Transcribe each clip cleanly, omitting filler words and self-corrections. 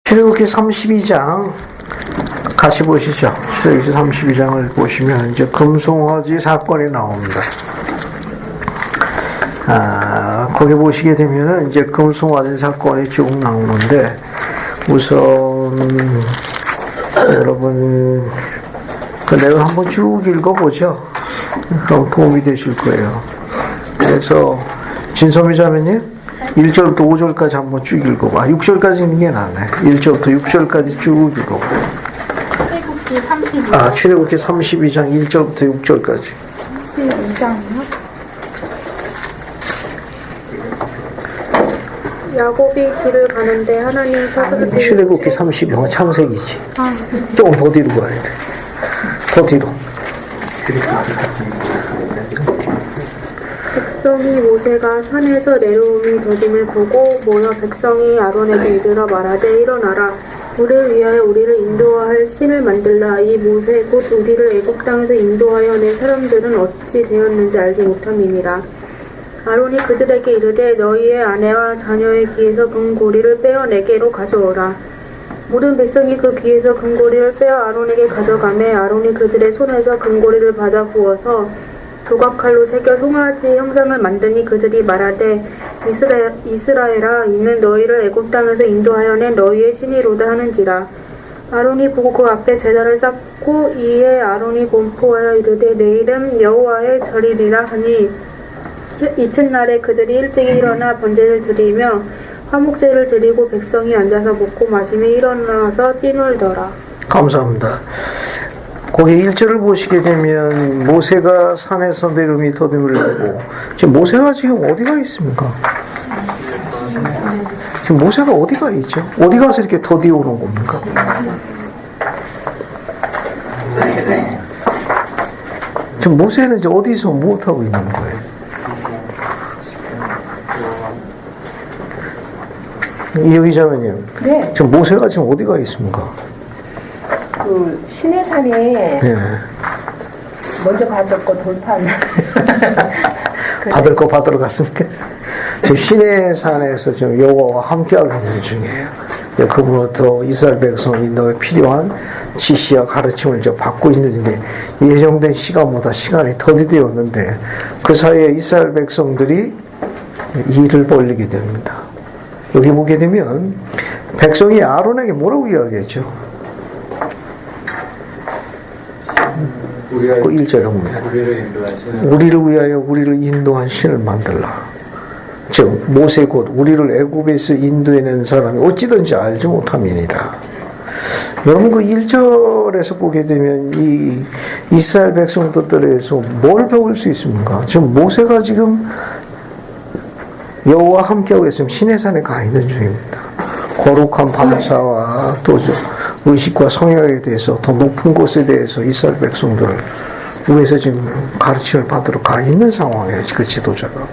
출애굽기 32장 같이 보시죠. 출애굽기 32장을 보시면 이제 금송아지 사건이 나옵니다. 거기 보시게 되면은 이제 금송아지 사건이 쭉 나오는데 우선 여러분 그 내용 한번 쭉 읽어보죠. 그럼 도움이 되실 거예요. 그래서 진소미 자매님 1절부터 5절까지 한번 쭉 읽어봐. 6절까지 읽는 게 낫네. 1절부터 6절까지 쭉 읽어봐. 출애굽기 32장. 출애굽기 32장 1절부터 6절까지. 32장이요? 야곱이 길을 가는데 하나님 사슴을 출애굽기 32장 창세기지. 조금 더 뒤로 가야 돼. 더 뒤로. 백성이 모세가 산에서 내려오니 더딤을 보고 모여 백성이 아론에게 이르러 말하되 일어나라 우리를 위하여 우리를 인도할 신을 만들라. 이 모세 곧 우리를 애굽 땅에서 인도하여 낸 사람들은 어찌 되었는지 알지 못함이니라. 아론이 그들에게 이르되 너희의 아내와 자녀의 귀에서 금고리를 빼어 내게로 가져오라. 모든 백성이 그 귀에서 금고리를 빼어 아론에게 가져가매 아론이 그들의 손에서 금고리를 받아 부어서 조각칼로 새겨 송아지 형상을 만드니 그들이 말하되 이스라엘아 이는 너희를 애굽 땅에서 인도하여 낸 너희의 신이로다 하는지라. 아론이 보고 그 앞에 제단을 쌓고 이에 아론이 공포하여 이르되 내일은 여호와의 절이리라 하니 이튿날에 그들이 일찍 일어나 번제를 드리며 화목제를 드리고 백성이 앉아서 먹고 마시며 일어나서 뛰놀더라. 감사합니다. 거기 1절을 보시게 되면 모세가 산에서 내려오니 더딤을 보고 지금 모세가 지금 어디가 있습니까? 지금 모세가 어디가 있죠? 어디 가서 이렇게 더디 오는 겁니까? 지금 모세는 이제 어디서 무엇하고 있는 거예요? 이효희 자매님, 네. 지금 모세가 지금 어디가 있습니까? 그 시내산에 네. 먼저 받을 거 돌판 받을 거 받으러 갔습니까? 지금 시내산에서 지금 여호와와 함께하고 있는 중이에요. 그분부터 이스라엘 백성이 너에 필요한 지시와 가르침을 이제 받고 있는데 예정된 시간보다 시간이 더디되었는데 그 사이에 이스라엘 백성들이 일을 벌리게 됩니다. 여기 보게 되면 백성이 아론에게 뭐라고 이야기했죠? 그 1절에 보면 우리를 위하여 우리를 인도한 신을 만들라. 즉 모세 곧 우리를 애굽에서 인도해낸 사람이 어찌든지 알지 못함이니라. 여러분 그 1절에서 보게 되면 이 이스라엘 백성들에서 뭘 배울 수 있습니까? 지금 모세가 지금 여호와 함께하고 있으면 시내산에 가 있는 중입니다. 거룩한 밤사와 또 의식과 성향에 대해서 더 높은 곳에 대해서 이스라엘 백성들을 위해서 지금 가르침을 받으러 가 있는 상황이에요. 그 지도자가.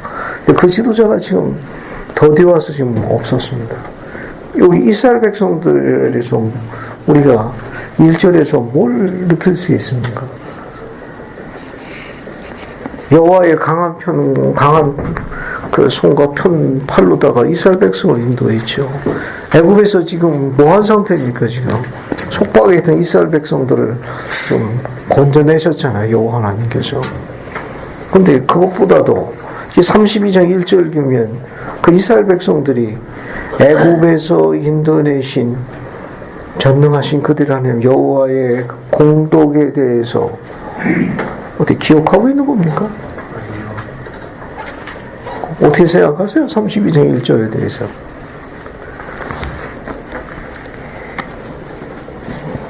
그 지도자가 지금 더디 와서 지금 없었습니다. 여기 이스라엘 백성들에서 우리가 1절에서 뭘 느낄 수 있습니까? 여호와의 강한 그 손과 편 팔로다가 이스라엘 백성을 인도했죠. 애굽에서 지금 뭐한 상태입니까? 지금 속박에 있던 이스라엘 백성들을 좀 건져내셨잖아요. 여호와 하나님께서. 근데 그것보다도 32장 1절 보면 그 이스라엘 백성들이 애굽에서 인도내신 전능하신 그들 하나님 여호와의 공덕에 대해서 어떻게 기억하고 있는 겁니까? 어떻게 생각하세요? 32장 1절에 대해서.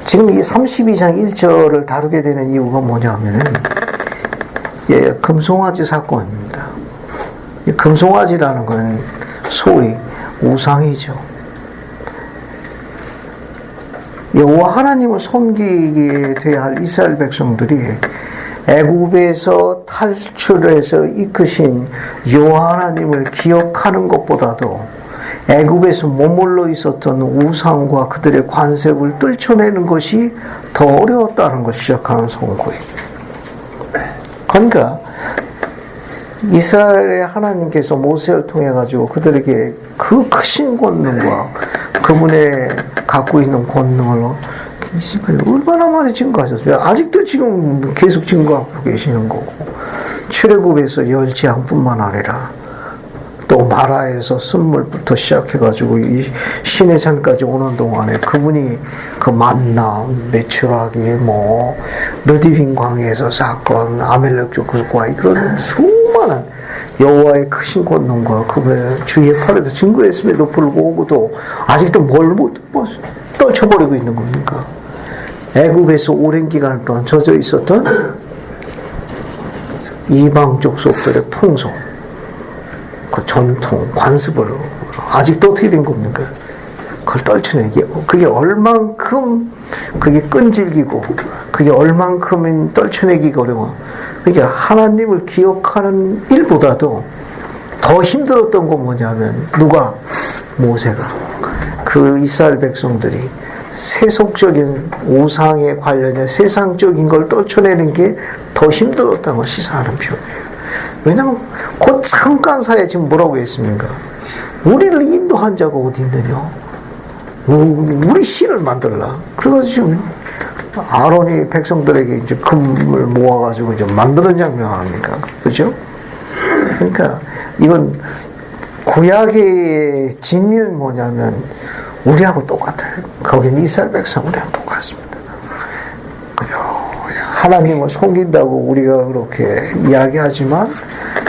지금 이 32장 1절을 다루게 되는 이유가 뭐냐면은, 금송아지 사건입니다. 이 금송아지라는 건 소위 우상이죠. 여호와 하나님을 섬기게 돼야 할 이스라엘 백성들이 애굽에서 탈출해서 이끄신 여호와 하나님을 기억하는 것보다도 애굽에서 머물러 있었던 우상과 그들의 관습을 떨쳐내는 것이 더 어려웠다는 걸 시작하는 선고예요. 그러니까 이스라엘의 하나님께서 모세를 통해 가지고 그들에게 그 크신 권능과 그분의 갖고 있는 권능을 얼마나 많이 증거하셨어요. 아직도 지금 계속 증거하고 계시는 거고, 출애굽에서 열지향뿐만 아니라 또 마라에서 쓴물부터 시작해가지고 이 신의 산까지 오는 동안에 그분이 그 만나, 메추라기, 르디빈 광야에서 사건, 아멜렉 족속과 이런 수많은 여호와의 크신 권능과 그분의 주의 팔에서 증거했음에도 불구하고도 아직도 뭘 못 떨쳐버리고 있는 겁니까? 애굽에서 오랜 기간 동안 젖어 있었던 이방 족속들의 풍속, 그 전통, 관습을 아직도 어떻게 된 겁니까? 그걸 떨쳐내기. 그게 얼만큼 그게 끈질기고 그게 얼만큼 떨쳐내기가 어려워. 그러니까 하나님을 기억하는 일보다도 더 힘들었던 건 뭐냐면 누가? 모세가. 그 이스라엘 백성들이 세속적인 우상에 관련해 세상적인 걸 떨쳐내는 게 더 힘들었다는 걸 시사하는 표현이에요. 왜냐하면 그 잠깐 사이에 지금 뭐라고 했습니까? 우리를 인도한 자가 어디 있느냐? 우리 신을 만들라. 그래가지고 지금 아론이 백성들에게 이제 금을 모아가지고 이제 만드는 장면 아닙니까? 그죠? 그러니까 이건 구약의 진리는 뭐냐면 우리하고 똑같아요. 거긴 이스라엘 백성 우리하고 똑같습니다. 하나님을 섬긴다고 우리가 그렇게 이야기하지만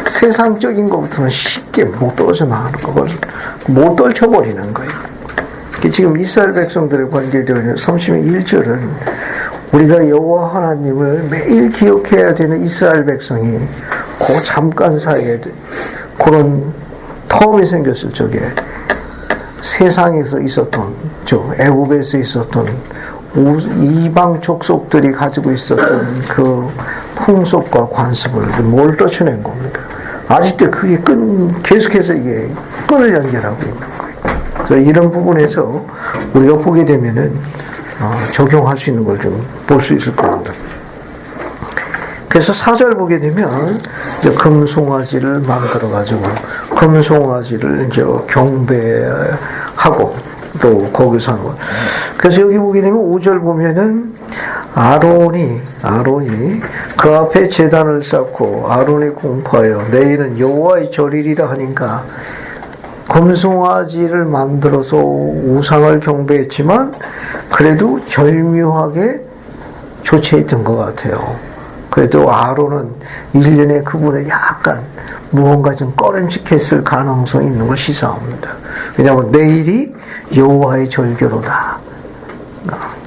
세상적인 것부터는 쉽게 못 떨어져 나가는 걸 못 떨쳐버리는 거예요. 지금 이스라엘 백성들의 관계되는 31절은 우리가 여호와 하나님을 매일 기억해야 되는 이스라엘 백성이 그 잠깐 사이에 그런 텀이 생겼을 적에 세상에서 있었던 애굽에서 있었던 이방 족속들이 가지고 있었던 그 풍속과 관습을 뭘 떨쳐낸 겁니까? 아직도 그게 계속해서 이게 끈을 연결하고 있는 거예요. 그래서 이런 부분에서 우리가 보게 되면은 적용할 수 있는 걸 좀 볼 수 있을 겁니다. 그래서 4절 보게 되면 이제 금송아지를 만들어 가지고 금송아지를 이제 경배하고 또 거기서 하는 거. 그래서 여기 보게 되면 5절 보면은 아론이 그 앞에 제단을 쌓고 아론이 공포하여 내일은 여호와의 절이리라 하니까 금송아지를 만들어서 우상을 경배했지만 그래도 절묘하게 조치했던 것 같아요. 그래도 아론은 일련의 그분의 약간 무언가 좀 꺼림칙했을 가능성이 있는 걸 시사합니다. 왜냐하면 내일이 여호와의 절기로다.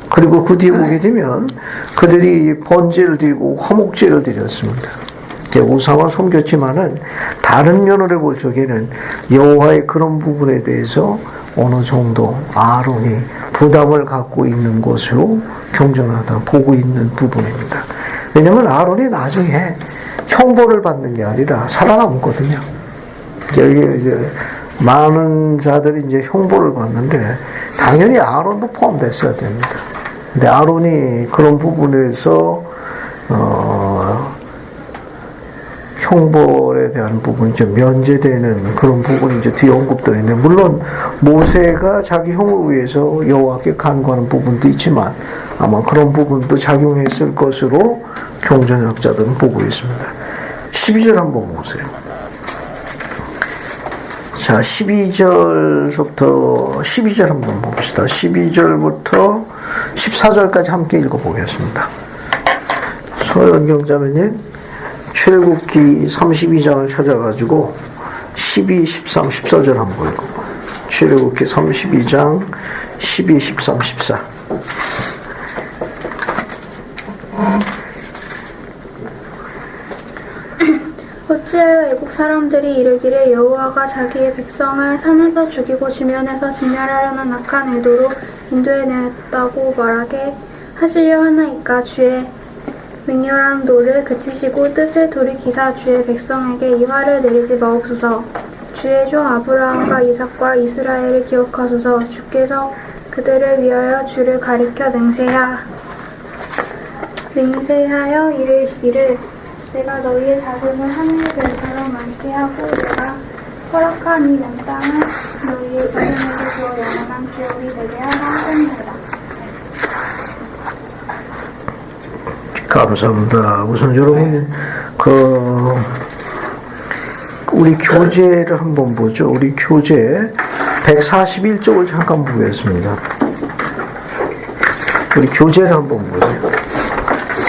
그리고 그 뒤에 보게 되면 그들이 번제를 드리고 화목제를 드렸습니다. 우상을 섬겼지만은 다른 면으로 볼 적에는 여호와의 그런 부분에 대해서 어느 정도 아론이 부담을 갖고 있는 것으로 경전하다 보고 있는 부분입니다. 왜냐하면 아론이 나중에 형벌을 받는 게 아니라 살아남거든요. 이제 많은 자들이 이제 형벌을 받는데 당연히 아론도 포함됐어야 됩니다. 근데 아론이 그런 부분에서 형벌에 대한 부분이 좀 면제되는 그런 부분이 이제 뒤에 언급되어 있는데, 물론 모세가 자기 형을 위해서 여호와께 간구하는 부분도 있지만 아마 그런 부분도 작용했을 것으로 경전학자들은 보고 있습니다. 12절 한번 보세요. 자, 12절 한번 봅시다. 12절부터 14절까지 함께 읽어보겠습니다. 소연경자매님, 출애굽기 32장을 찾아가지고 12, 13, 14절 한번 읽어봐. 출애굽기 32장 12, 13, 14. 어찌하여 애국 사람들이 이르기를 여호와가 자기의 백성을 산에서 죽이고 지면에서 진멸하려는 악한 의도로 인도해내었다고 말하게 하시려 하나이까. 주의 맹렬한 노를 그치시고 뜻을 돌이키사 주의 백성에게 이 화를 내리지 마옵소서. 주의 종 아브라함과 이삭과 이스라엘을 기억하소서. 주께서 그들을 위하여 주를 가리켜 맹세하여 이르시기를 내가 너희의 자손을 하늘의 별처럼 많게 하고 내가 허락한 이 온 땅을 너희의 자손에게서 영원한 기업이 되게 하라 하셨느니라. 감사합니다. 우선 여러분 우리 교재를 한번 보죠. 우리 교재 141쪽을 잠깐 보겠습니다. 우리 교재를 한번 보세요.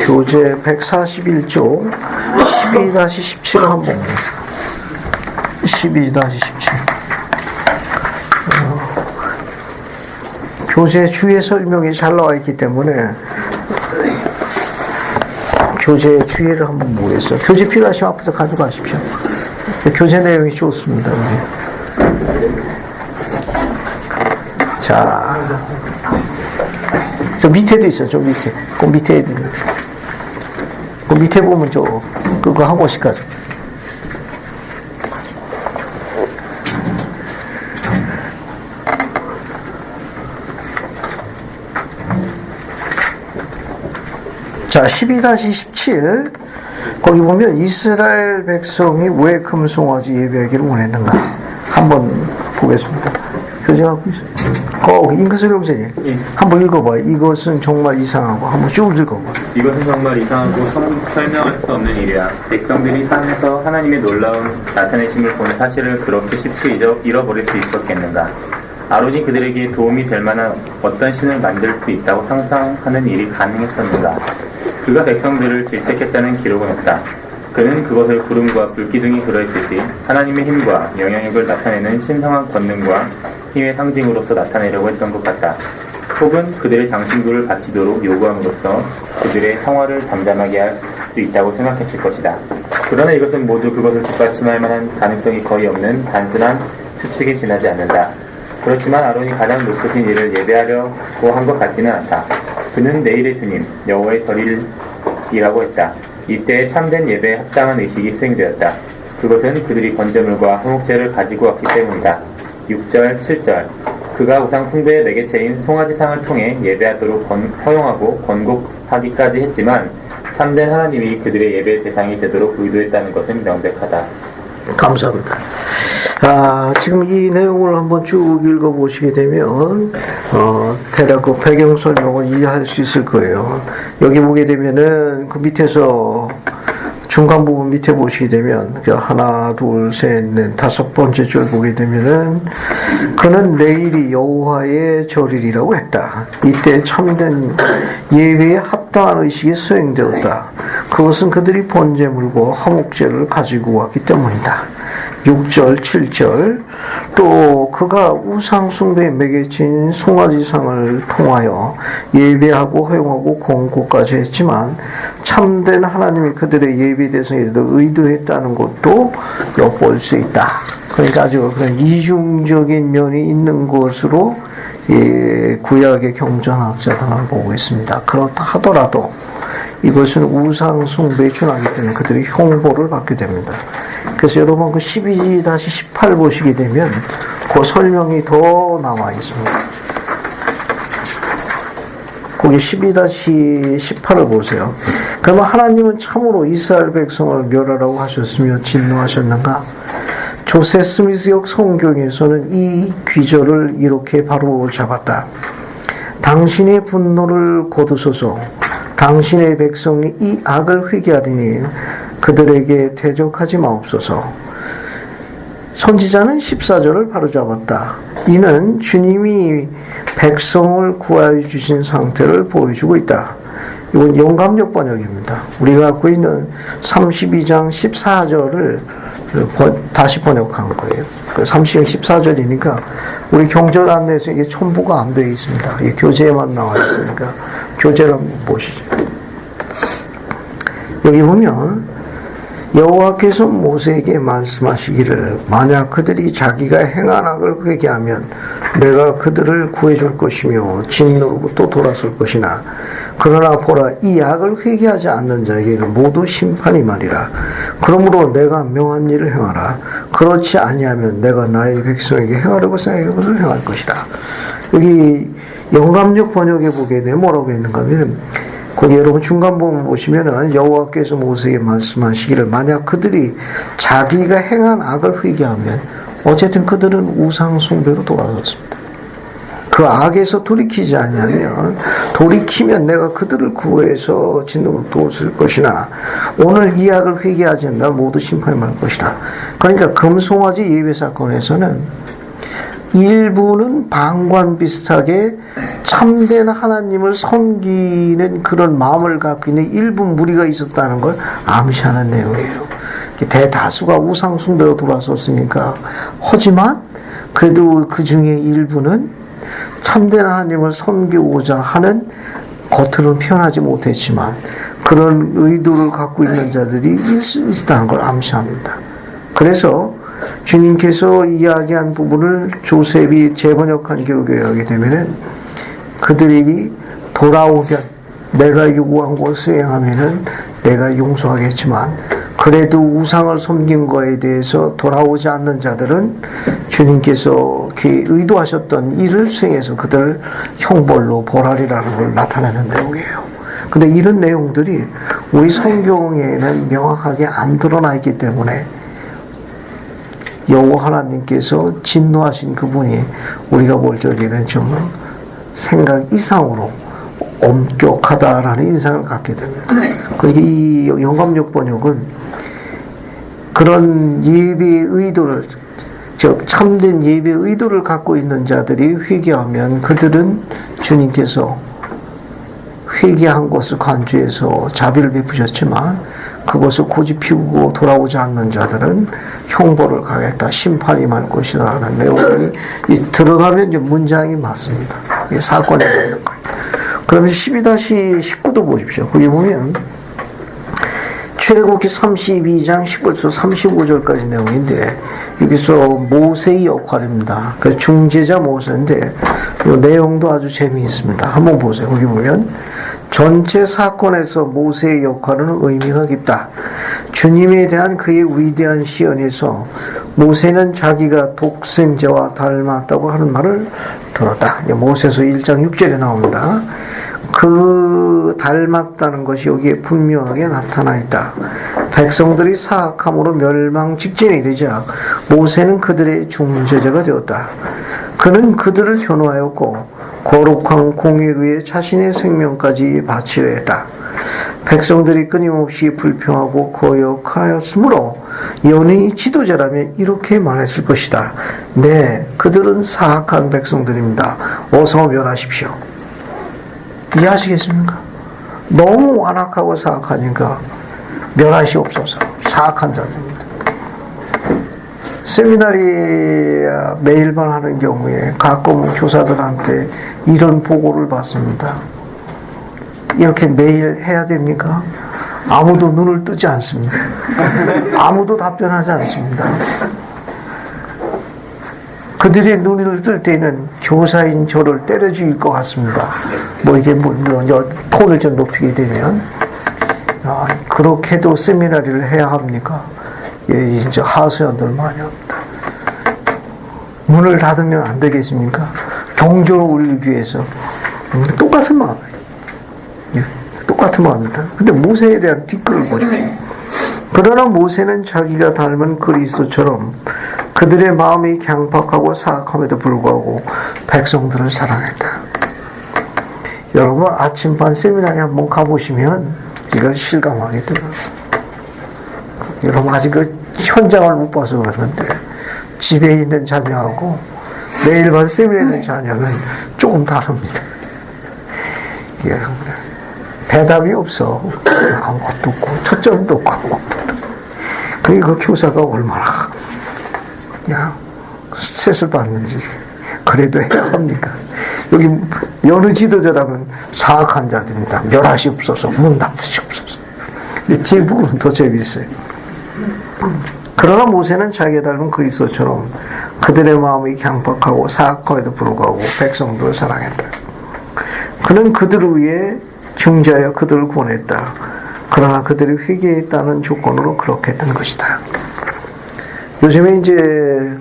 교재 141쪽 12-17을 한번 보세요. 12-17. 교재 주의 설명이 잘 나와 있기 때문에 교재 주의를 한번 보겠어요. 교재 필요하시면 앞에서 가져가십시오. 교재 내용이 좋습니다. 자, 저 밑에도 있어요. 저 밑에. 그 밑에 그 밑에 보면 그거 한 곳씩 가죠. 자, 12-17 거기 보면 이스라엘 백성이 왜 금송아지 예배하기를 원했는가 한번 보겠습니다. 교재 갖고 있어요. 잉크스 형제님 한번 읽어봐요. 이것은 정말 이상하고 한번 쭉 읽어봐요. 이것은 정말 이상하고 설명할 수 없는 일이야. 백성들이 산에서 하나님의 놀라운 나타내심을 본 사실을 그렇게 쉽게 잃어버릴 수 있었겠는가. 아론이 그들에게 도움이 될 만한 어떤 신을 만들 수 있다고 상상하는 일이 가능했었는가. 그가 백성들을 질책했다는 기록은 없다. 그는 그것을 구름과 불기둥이 그려있듯이 하나님의 힘과 영향력을 나타내는 신성한 권능과 힘의 상징으로서 나타내려고 했던 것 같다. 혹은 그들의 장신구를 바치도록 요구함으로써 그들의 성화를 잠잠하게 할 수 있다고 생각했을 것이다. 그러나 이것은 모두 그것을 뒷받침할 만한 가능성이 거의 없는 단순한 추측에 지나지 않는다. 그렇지만 아론이 가장 높으신 이를 예배하려고 한 것 같지는 않다. 그는 내일의 주님, 여호와의 절일이라고 했다. 이때 참된 예배에 합당한 의식이 수행되었다. 그것은 그들이 번제물과 화목제를 가지고 왔기 때문이다. 6절, 7절 그가 우상 숭배의 매개체인 송아지상을 통해 예배하도록 허용하고 권고하기까지 했지만 참된 하나님이 그들의 예배 대상이 되도록 의도했다는 것은 명백하다. 감사합니다. 지금 이 내용을 한번 쭉 읽어보시게 되면 대략 그 배경 설명을 이해할 수 있을 거예요. 여기 보게 되면은 그 밑에서 중간 부분 밑에 보시게 되면 하나, 둘, 셋, 넷, 다섯 번째 줄 보게 되면은 그는 내일이 여호와의 절일이라고 했다. 이때 참된 예배에 합당한 의식이 수행되었다. 그것은 그들이 번제물과 화목제를 가지고 왔기 때문이다. 6절, 7절 또 그가 우상숭배의 매개체인 송아지상을 통하여 예배하고 허용하고 권고까지 했지만 참된 하나님이 그들의 예배 대상에 의도했다는 것도 엿볼 수 있다. 그러니까 아주 그런 이중적인 면이 있는 것으로 구약의 경전학자들을 보고 있습니다. 그렇다 하더라도 이것은 우상숭배에 준하기 때문에 그들이 형벌을 받게 됩니다. 그래서 여러분 그 12-18 보시게 되면 그 설명이 더 남아 있습니다. 거기 12-18을 보세요. 그러면 하나님은 참으로 이스라엘 백성을 멸하라고 하셨으며 진노하셨는가? 조세 스미스역 성경에서는 이 귀절을 이렇게 바로 잡았다. 당신의 분노를 거두소서. 당신의 백성이 이 악을 회개하리니 그들에게 대적하지 마옵소서. 선지자는 14절을 바로잡았다. 이는 주님이 백성을 구하여 주신 상태를 보여주고 있다. 이건 영감역 번역입니다. 우리가 갖고 있는 32장 14절을 다시 번역한 거예요. 32장 14절이니까 우리 경전 안내에서 이게 첨부가 안 되어 있습니다. 이게 교재에만 나와 있으니까 교재를 한번 보시죠. 여기 보면 여호와께서 모세에게 말씀하시기를 만약 그들이 자기가 행한 악을 회개하면 내가 그들을 구해줄 것이며 진노로부터 돌아설 것이나 그러나 보라 이 악을 회개하지 않는 자에게는 모두 심판이 말이라. 그러므로 내가 명한 일을 행하라. 그렇지 아니하면 내가 나의 백성에게 행하려고 생각한 것을 행할 것이다. 여기 영감역 번역에 보게 되면 뭐라고 했는가 하면 거기 여러분 중간 부분 보시면은 여호와께서 모세에게 말씀하시기를 만약 그들이 자기가 행한 악을 회개하면 어쨌든 그들은 우상 숭배로 돌아섰습니다. 그 악에서 돌이키지 않으면, 돌이키면 내가 그들을 구해서 진노로 도울 것이나 오늘 이 악을 회개하지 않는다면 모두 심판을 받을 것이다. 그러니까 금송아지 예배 사건에서는 일부는 방관 비슷하게 참된 하나님을 섬기는 그런 마음을 갖고 있는 일부 무리가 있었다는 걸 암시하는 내용이에요. 대다수가 우상 숭배로 돌아섰으니까. 하지만 그래도 그 중에 일부는 참된 하나님을 섬기고자 하는, 겉으로는 표현하지 못했지만 그런 의도를 갖고 있는 자들이 있다는 걸 암시합니다. 그래서 주님께서 이야기한 부분을 조셉이 재번역한 기록에 의하게 되면은 그들이 돌아오면, 내가 요구한 것을 수행하면은 내가 용서하겠지만 그래도 우상을 섬긴 거에 대해서 돌아오지 않는 자들은 주님께서 의도하셨던 일을 수행해서 그들을 형벌로 벌하리라는 걸 나타내는 내용이에요. 근데 이런 내용들이 우리 성경에는 명확하게 안 드러나 있기 때문에 여호와 하나님께서 진노하신 그분이 우리가 볼 적에는 좀 생각 이상으로 엄격하다라는 인상을 갖게 됩니다. 그러니까 이 영감역 번역은 그런 예배의 의도를, 즉 참된 예배의 의도를 갖고 있는 자들이 회개하면 그들은 주님께서 회개한 것을 간주해서 자비를 베푸셨지만 그것을 고집 피우고 돌아오지 않는 자들은 형벌을 가겠다, 심판이 말 것이라는 내용이 들어가면 이제 문장이 맞습니다. 이 사건에 있는 거예요. 그러면 12-19도 보십시오. 거기 보면 출애굽기 32장 19절에서 35절까지 내용인데, 여기서 모세의 역할입니다. 그 중재자 모세인데 이 내용도 아주 재미있습니다. 한번 보세요. 거기 보면 전체 사건에서 모세의 역할은 의미가 깊다. 주님에 대한 그의 위대한 시연에서 모세는 자기가 독생자와 닮았다고 하는 말을 들었다. 모세서 1장 6절에 나옵니다. 그 닮았다는 것이 여기에 분명하게 나타나 있다. 백성들이 사악함으로 멸망 직전이 되자 모세는 그들의 중재자가 되었다. 그는 그들을 변호하였고 거룩한 공의를 위해 자신의 생명까지 바치려 했다. 백성들이 끊임없이 불평하고 거역하였으므로 연예인 지도자라면 이렇게 말했을 것이다. 네, 그들은 사악한 백성들입니다. 어서 멸하십시오. 이해하시겠습니까? 너무 완악하고 사악하니까 멸하시옵소서. 사악한 자들입니다. 세미나리 매일반 하는 경우에 가끔 교사들한테 이런 보고를 받습니다. 이렇게 매일 해야 됩니까? 아무도 눈을 뜨지 않습니다. 아무도 답변하지 않습니다. 그들의 눈을 뜰 때는 교사인 저를 때려 죽일 것 같습니다. 뭐 이게 톤을 좀 높이게 되면, 그렇게도 세미나리를 해야 합니까? 예, 이제 하소연들 많이 합니다. 문을 닫으면 안 되겠습니까? 경조를 울리기 위해서. 똑같은 마음이에요. 예, 똑같은 마음입니다. 근데 모세에 대한 뒷글을 보십시오. 그러나 모세는 자기가 닮은 그리스도처럼 그들의 마음이 강팍하고 사악함에도 불구하고 백성들을 사랑했다. 여러분 아침반 세미나리 한번 가보시면 이걸 실감하게 돼요. 여러분 아직 그 현장을 못 봐서 그러는데 집에 있는 자녀하고 매일반 세미나리 있는 자녀는 조금 다릅니다. 예, 대답이 없어. 아무것도 없고 초점도 없고 아무것도 없고. 그 교사가 얼마나 스트레스를 받는지. 그래도 해야 합니까? 여기 여느 지도자라면 사악한 자들입니다. 멸하시옵소서, 문 닫으시옵소서. 근데 뒤에 부분은 더 재미있어요. 그러나 모세는 자기가 닮은 그리스도처럼 그들의 마음이 강팍하고 사악함에도 불구하고 백성들을 사랑했다. 그는 그들을 위해 중재하여 그들을 구원했다. 그러나 그들이 회개했다는 조건으로 그렇게 했던 것이다. 요즘에 이제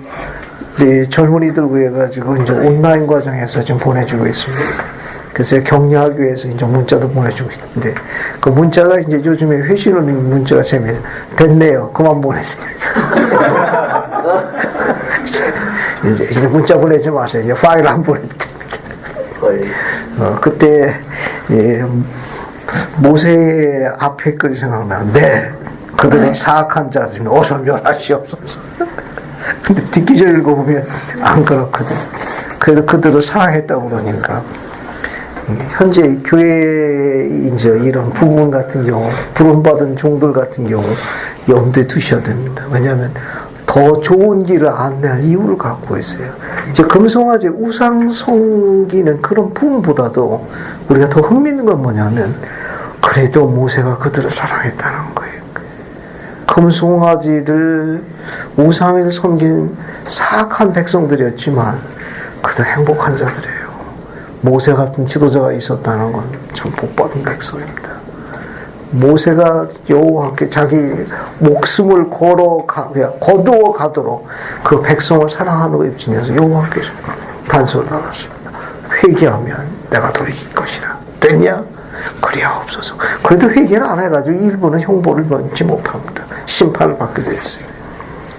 젊은이들 위해가지고 이제 온라인 과정에서 좀 보내주고 있습니다. 그래서 격려하기 위해서 이제 문자도 보내주고 있는데 그 문자가 이제 요즘에 회신오는 문자가 됐네요. 그만 보내세요. 이제 문자 보내지 마세요. 이제 파일 안 보내도 됩니다. 그때 예, 모세의 앞에 글이 생각나는데 네, 그들은 사악한 자들이 어서 멸하시옵소서. 근데 뒷기절 읽어보면 안 그렇거든. 그래도 그들을 사랑했다고 그러니까 현재 교회 이제 이런 부분 같은 경우 부름받은 종들 같은 경우 염두에 두셔야 됩니다. 왜냐하면 더 좋은 길을 안내할 이유를 갖고 있어요. 이제 금송아지 우상 섬기는 그런 부분보다도 우리가 더 흥미있는 건 뭐냐면 그래도 모세가 그들을 사랑했다는 거예요. 금송아지를 우상을 섬긴 사악한 백성들이었지만 그들 행복한 자들이에요. 모세 같은 지도자가 있었다는 건 참 복받은 백성입니다. 모세가 여호와께 자기 목숨을 거두어 가도록 그 백성을 사랑하는 거 입증해서 여호와께서 단서를 달았습니다. 회개하면 내가 돌이킬 것이라. 됐냐? 그리하옵소서. 그래도 회개를 안 해가지고 일부는 형벌을 받지 못합니다. 심판을 받게 되었어요.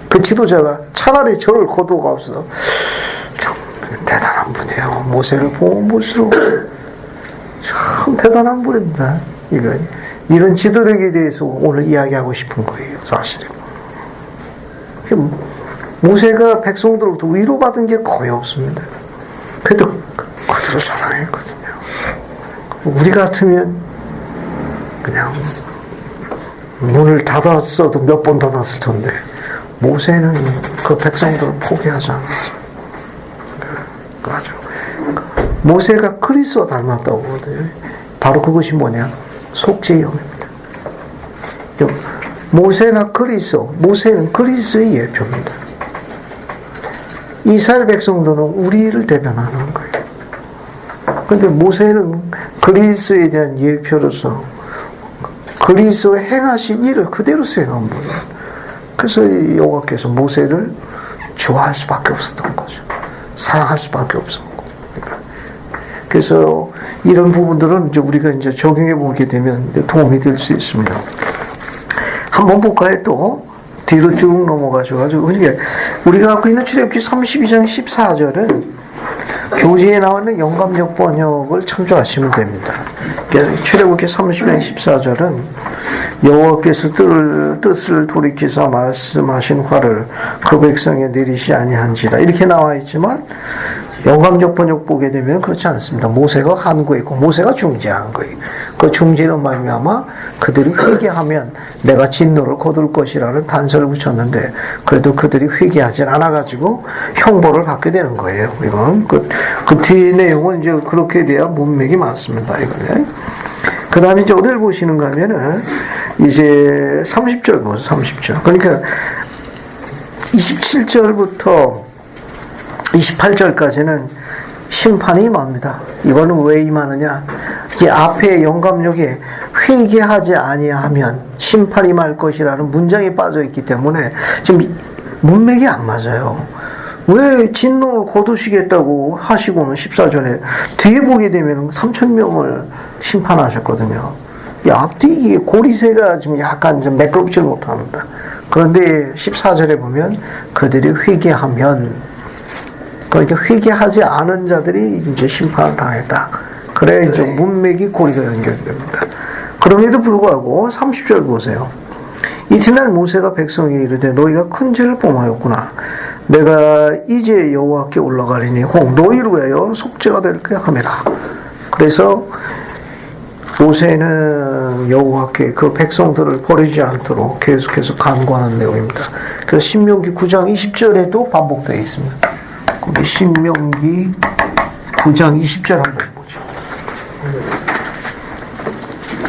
그 지도자가 차라리 저를 거두어 가옵소서. 참 대단한 분이에요. 모세를 보면 볼수록 참 대단한 분입니다. 이런 지도력에 대해서 오늘 이야기하고 싶은 거예요. 사실은. 모세가 백성들로부터 위로받은 게 거의 없습니다. 그래도 그들을 사랑했거든요. 우리 같으면 그냥 문을 닫았어도 몇 번 닫았을 텐데 모세는 그 백성들을 포기하지 않았어요. 맞아. 모세가 그리스도와 닮았다고 그러거든요. 바로 그것이 뭐냐? 속죄형입니다. 모세는 그리스도의 예표입니다. 이스라엘 백성들은 우리를 대변하는 거예요. 그런데 모세는 그리스도에 대한 예표로서 그리스도 행하신 일을 그대로 수행한 거예요. 그래서 여호와께서 모세를 좋아할 수밖에 없었던 거죠. 사랑할 수밖에 없었고. 그래서 이런 부분들은 이제 우리가 이제 적용해 보게 되면 도움이 될 수 있습니다. 한번 볼까요? 또 뒤로 쭉 넘어가셔가지고 우리가 갖고 있는 출애굽기 32장 14절은 교재에 나오는 영감역 번역을 참조하시면 됩니다. 출애굽기 30장 14절은 여호와께서 뜻을 돌이키사 말씀하신 화를 그 백성에 내리시 아니한지라 이렇게 나와 있지만 영감역 번역 보게 되면 그렇지 않습니다. 모세가 간구했고 모세가 중재한 거예요. 그 중재는 말미암아 그들이 회개하면 내가 진노를 거둘 것이라는 단서를 붙였는데 그래도 그들이 회개하지 않아가지고 형벌을 받게 되는 거예요. 이건 그 뒤의 내용은 이제 그렇게 돼야 문맥이 많습니다. 이거는. 그 다음에 이제 어디를 보시는가 하면은 이제 30절 보세요. 30절. 그러니까 27절부터 28절까지는 심판이 임합니다. 이거는 왜 임하느냐? 이 앞에 영감역에 회개하지 아니하면 심판이 임할 것이라는 문장이 빠져 있기 때문에 지금 문맥이 안 맞아요. 왜 진노를 거두시겠다고 하시고는 14절에 뒤에 보게 되면 3,000명을 심판하셨거든요. 이 앞뒤 이게 고리새가 지금 약간 좀 매끄럽지 못합니다. 그런데 14절에 보면 그들이 회개하면 그러니까 회개하지 않은 자들이 이제 심판을 당했다. 그래야 이제 문맥이 고리가 연결됩니다. 그럼에도 불구하고 30절 보세요. 이튿날 모세가 백성에게 이르되 너희가 큰 죄를 범하였구나. 내가 이제 여호와께 올라가리니 혹 너희를 위하여 속죄가 될까 하매라. 그래서 모세는 여호와께 그 백성들을 버리지 않도록 계속해서 간구하는 내용입니다. 그래서 신명기 9장 20절에도 반복되어 있습니다. 거기 신명기 9장 20절 한번 보죠.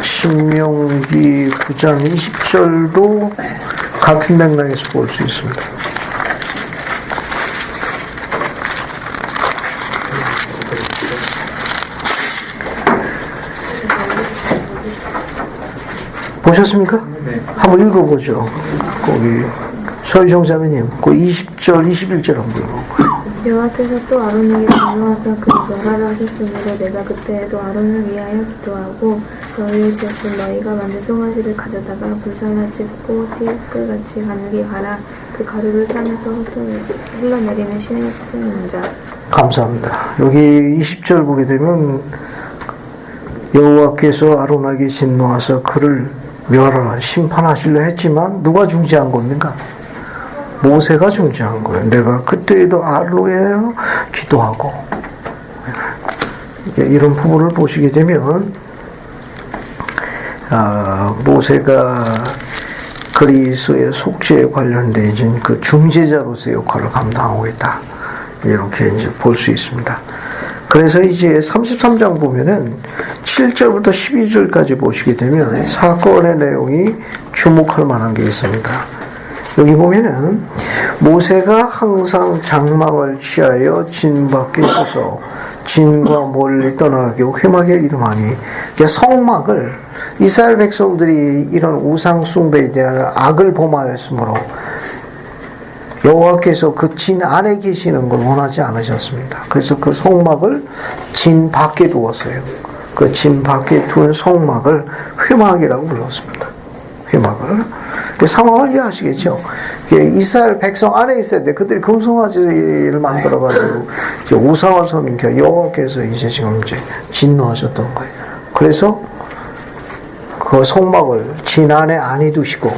신명기 9장 20절도 같은 맥락에서 볼 수 있습니다. 보셨습니까? 네. 한번 읽어보죠. 거기 서유정 자매님, 그 20절, 21절 한번 읽어보죠. 여호와께서 또 아론에게 분노하사 그를 멸하라 하셨으므로 내가 그때에도 아론을 위하여 기도하고 너희의 지었던 너희가 만든 송아지를 가져다가 불살라 찝고 티끌같이 가늘게 갈아 그 가루를 산에서 흘러내리는 시내에 흩어놓는 자. 감사합니다. 여기 20절 보게 되면 여호와께서 아론에게 진노하사 그를 멸하라 심판하시려 했지만 누가 중지한 겁니까? 모세가 중지한 거예요. 내가 그때에도 아론에 기도하고 이런 부분을 보시게 되면 모세가 그리스도의 속죄에 관련된 그 중재자로서의 역할을 감당하고 있다. 이렇게 이제 볼 수 있습니다. 그래서 이제 33장 보면은 7절부터 12절까지 보시게 되면 사건의 내용이 주목할 만한 게 있습니다. 여기 보면은 모세가 항상 장막을 취하여 진 밖에 서서 진과 멀리 떠나게 회막에 이름하니 성막을 이스라엘 백성들이 이런 우상 숭배에 대한 악을 범하였으므로 여호와께서 그 진 안에 계시는 걸 원하지 않으셨습니다. 그래서 그 성막을 진 밖에 두었어요. 그 진 밖에 둔 성막을 회막이라고 불렀습니다. 회막을. 그 상황을 이해하시겠죠? 이스라엘 백성 안에 있어야 돼. 그들이 금송아지를 만들어가지고 우상을 섬기니까 여호와께서 이제 지금 이제 진노하셨던 거예요. 그래서 그 성막을 진 안에 안 두시고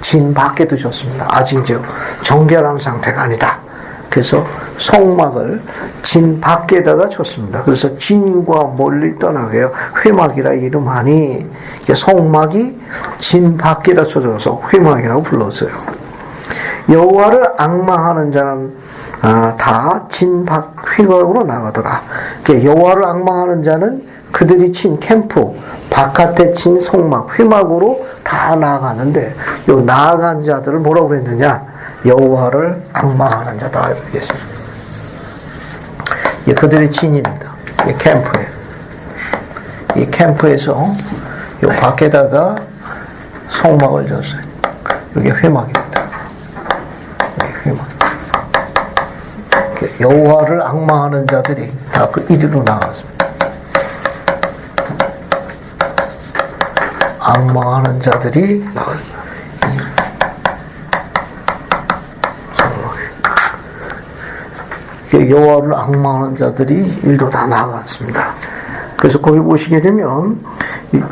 진 밖에 두셨습니다. 아직 이제 정결한 상태가 아니다. 그래서 성막을 진 밖에다가 줬습니다. 그래서 진과 멀리 떠나게요. 회막이라 이름하니 성막이 진 밖에다 쳐져서 회막이라고 불렀어요. 여호와를 앙망하는 자는 다 진 밖 회막으로 나가더라. 여호와를 앙망하는 자는 그들이 친 캠프 바깥에 친 성막 회막으로 다 나아가는데 요 나아간 자들을 뭐라고 그랬느냐? 여호와를 앙망하는 자다 이렇게 했습니다. 그들의 진입니다. 이 캠프에. 이 캠프에서 요 밖에다가 성막을 줬어요. 이게 회막입니다. 회막. 여호와를 앙망하는 자들이 다 그 이리로 나갔습니다. 앙망하는 자들이 나갔습니다. 여호와를 앙망하는 자들이 일로 다 나갔습니다. 그래서 거기 보시게 되면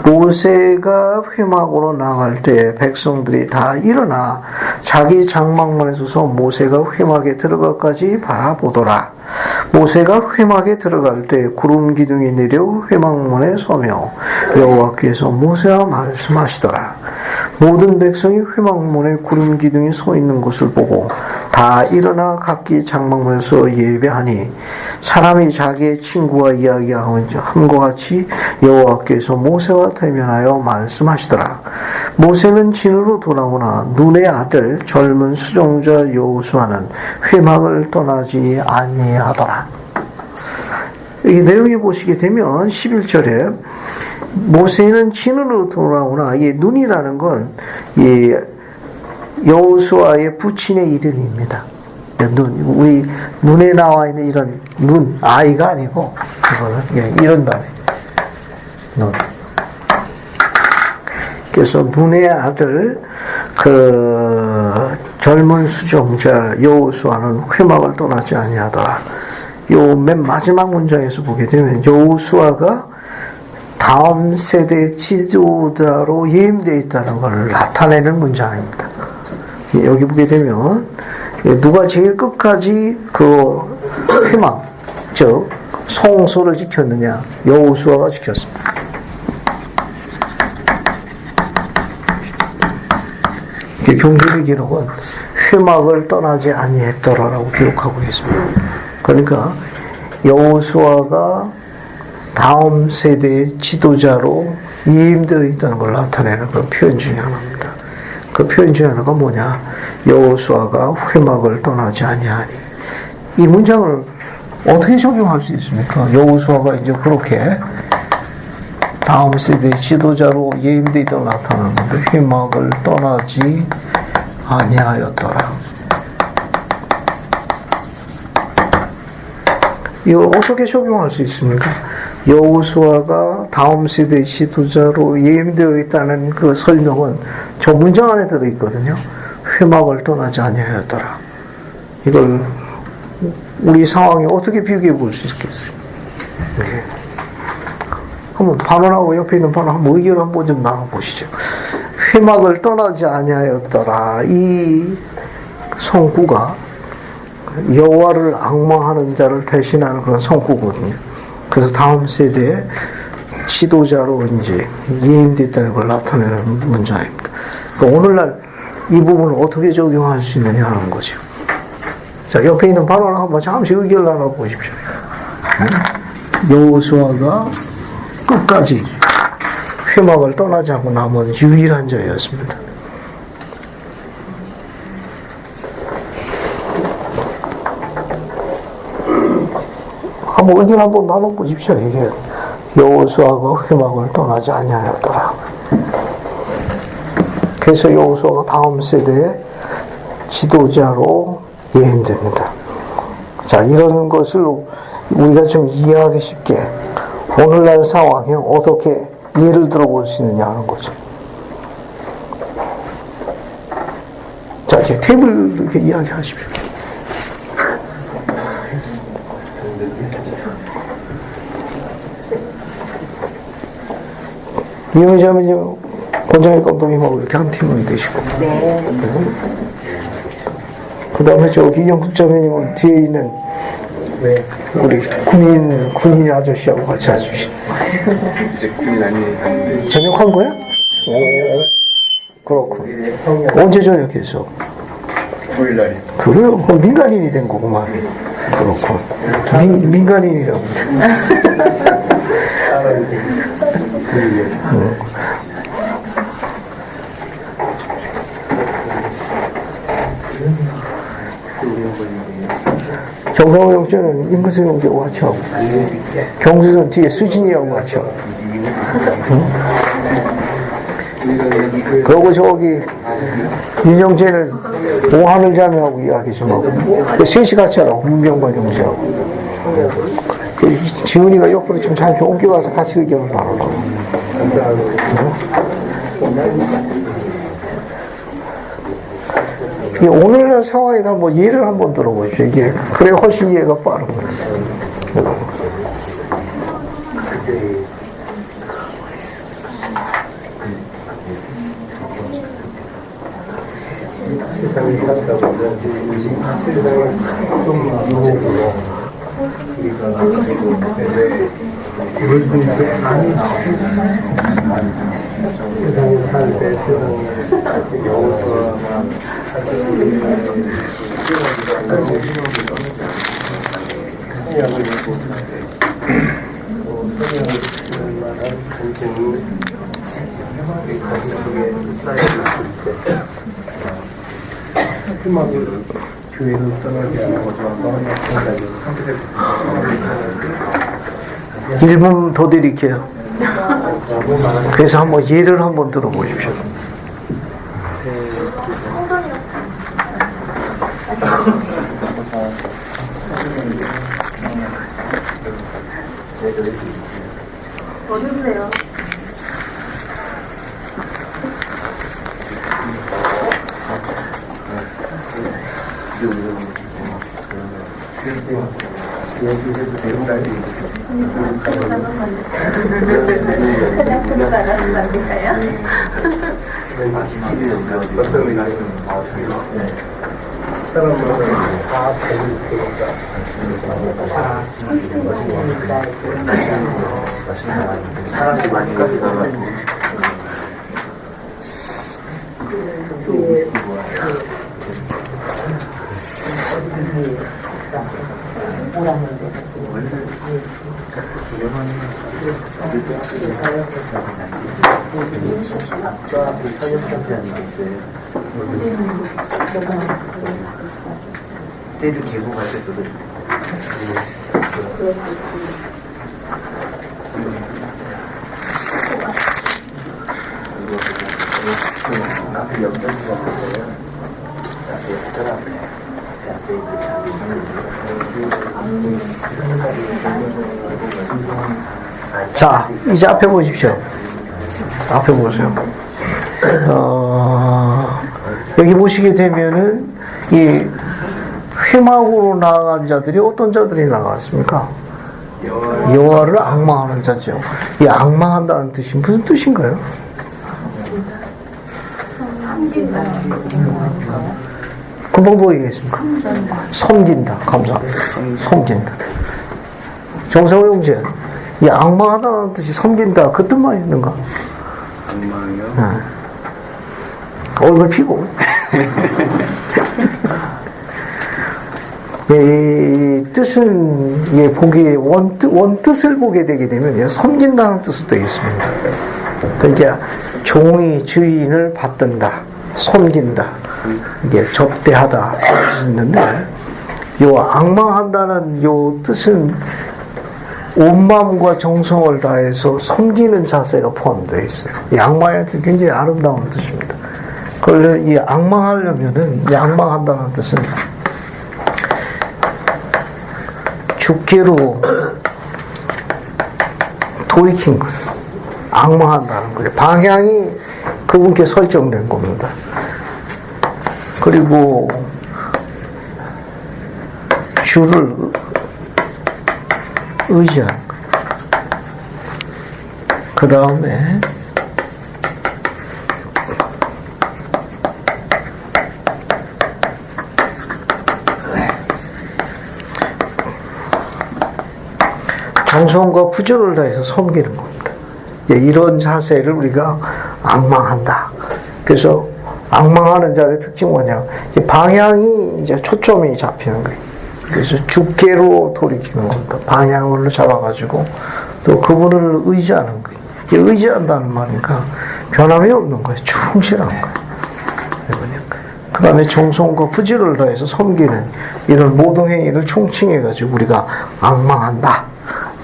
모세가 회막으로 나갈 때 백성들이 다 일어나 자기 장막문에 서서 모세가 회막에 들어가까지 바라보더라. 모세가 회막에 들어갈 때 구름 기둥이 내려 회막문에 서며 여호와께서 모세와 말씀하시더라. 모든 백성이 회막문에 구름 기둥이 서 있는 것을 보고 다 일어나 각기 장막문에서 예배하니 사람이 자기의 친구와 이야기함과 같이 여호와께서 모세와 대면하여 말씀하시더라. 모세는 진으로 돌아오나 눈의 아들 젊은 수종자 여호수아는 회막을 떠나지 아니하더라. 이 내용에 보시게 되면 11절에 모세는 진으로 돌아오나 이 눈이라는 건 이 여호수아의 부친의 이름입니다. 눈, 우리 눈에 나와 있는 이런 눈, 아이가 아니고 그거는 이런 단어. 눈. 그래서 눈의 아들 그 젊은 수종자 여호수아는 회막을 떠나지 아니하더라. 요 맨 마지막 문장에서 보게 되면 여호수아가 다음 세대 지도자로 예임되어 있다는 걸 나타내는 문장입니다. 여기 보게 되면 누가 제일 끝까지 그 회막, 즉 성소를 지켰느냐? 여호수아가 지켰습니다. 경전의 기록은 회막을 떠나지 아니했더라라고 기록하고 있습니다. 그러니까 여호수아가 다음 세대의 지도자로 예임되어 있다는 걸 나타내는 그런 표현 중에 하나입니다. 그 표현 중에 하나가 뭐냐? 여호수아가 회막을 떠나지 아니하니. 이 문장을 어떻게 적용할 수 있습니까? 여호수아가 이제 그렇게 다음 세대의 지도자로 예임되어 있다고 나타나는데 회막을 떠나지 아니하였더라. 이걸 어떻게 적용할 수 있습니까? 여호수아가 다음 세대 지도자로 예임되어 있다는 그 설명은 저 문장 안에 들어있거든요. 회막을 떠나지 아니하였더라. 이걸 우리 상황에 어떻게 비교해 볼 수 있겠어요? 네. 한번 반원하고 옆에 있는 반원 한번 의견을 한번 좀 나눠보시죠. 회막을 떠나지 아니하였더라. 이 성구가 여호와를 앙망하는 자를 대신하는 그런 성구거든요. 그래서 다음 세대의 지도자로 이제 예임됐다는 걸 나타내는 문장입니다. 그러니까 오늘날 이 부분을 어떻게 적용할 수 있느냐 하는 거죠. 자, 옆에 있는 발언을 한번 잠시 의견을 나눠보십시오. 여호수아가 끝까지 회막을 떠나지 않고 남은 유일한 자였습니다. 한번 의견 한번 나눠보십시오. 이게 여호수아가 회막을 떠나지 아니하였더라. 그래서 여호수아가 다음 세대의 지도자로 예임됩니다. 자, 이런 것을 우리가 좀 이해하기 쉽게 오늘날 상황에 어떻게 예를 들어볼 수 있느냐 하는 거죠. 자, 이제 테이블 이렇게 이야기하십시오. 이현희 하면 권장의 감독님하고 이렇게 한 팀이 되시고. 네. 그 다음에 저기 이영숙 자매님은 뒤에 있는 우리 군인 아저씨하고 같이 해주시. 이제 군인 아니에요. 전역한 거야? 오, 그렇군. 언제 전역했어? 9일날에. 그래요? 그럼 민간인이 된 거구만. 그렇군. 민간인이라고. 정상호 형제는 임근수 형제하고 같이 하고, 경수는 뒤에 수진이하고 같이 하고. 그리고 저기 윤영재는 오하늘 자매하고 이야기 좀 하고, 그 셋이 같이 하라고, 문병관 형제하고. 지훈이가 옆으로 좀 잠시 옮겨가서 같이 의견을 나누라고. 이게 오늘날 상황에다 뭐 예를 한번 들어보십시오. 이게 그래 훨씬 이해가 빠른 거예요. 교회를 떠나지 않고 선택했습니다. 1분 더 드릴게요. 그래서 한번 예를 한번 들어보십시오. 더 주세요. 사람이 많이까지 나가고 때도 계속 할 때도 앞에 연결수가 없어요. 앞에 사람 앞에 있는 자, 이제 앞에 보십시오. 앞에 보세요. 여기 보시게 되면은 이 회막으로 나아간 자들이 어떤 자들이 나갔습니까? 여호와를 앙망하는 자죠. 이 앙망한다는 뜻이 무슨 뜻인가요? 금방 뭐 얘기했습니까? 섬긴다. 감사합니다. 섬긴다. 정성호 형제, 이 앙망하다는 뜻이 섬긴다. 그 뜻만 있는가? 앙망이요? 얼굴 피고. 이 뜻은 보기 원뜻을 보게 되게 되면 섬긴다는 뜻을 되겠습니다. 그러니까 종이 주인을 받든다, 섬긴다, 이게 접대하다 뜻이 있는데, 요 앙망한다는 요 뜻은 온 마음과 정성을 다해서 섬기는 자세가 포함되어 있어요. 이 앙망의 뜻은 굉장히 아름다운 뜻입니다. 그래서 이 앙망하려면은 이 앙망한다는 뜻은 주께로 돌이킨 거예요. 앙망한다는 거예요. 방향이 그분께 설정된 겁니다. 그리고 주를 의지하는 거예요. 그 다음에 정성과 부지런을 다해서 섬기는 겁니다. 이런 자세를 우리가 앙망한다. 그래서 앙망하는 자의 특징은 뭐냐? 방향이 이제 초점이 잡히는 거예요. 그래서 주께로 돌이키는 겁니다. 방향으로 잡아가지고 또 그분을 의지하는 거예요. 의지한다는 말이니까 변함이 없는 거예요. 충실한 거예요. 그 다음에 정성과 부지런을 다해서 섬기는 이런 모든 행위를 총칭해가지고 우리가 앙망한다.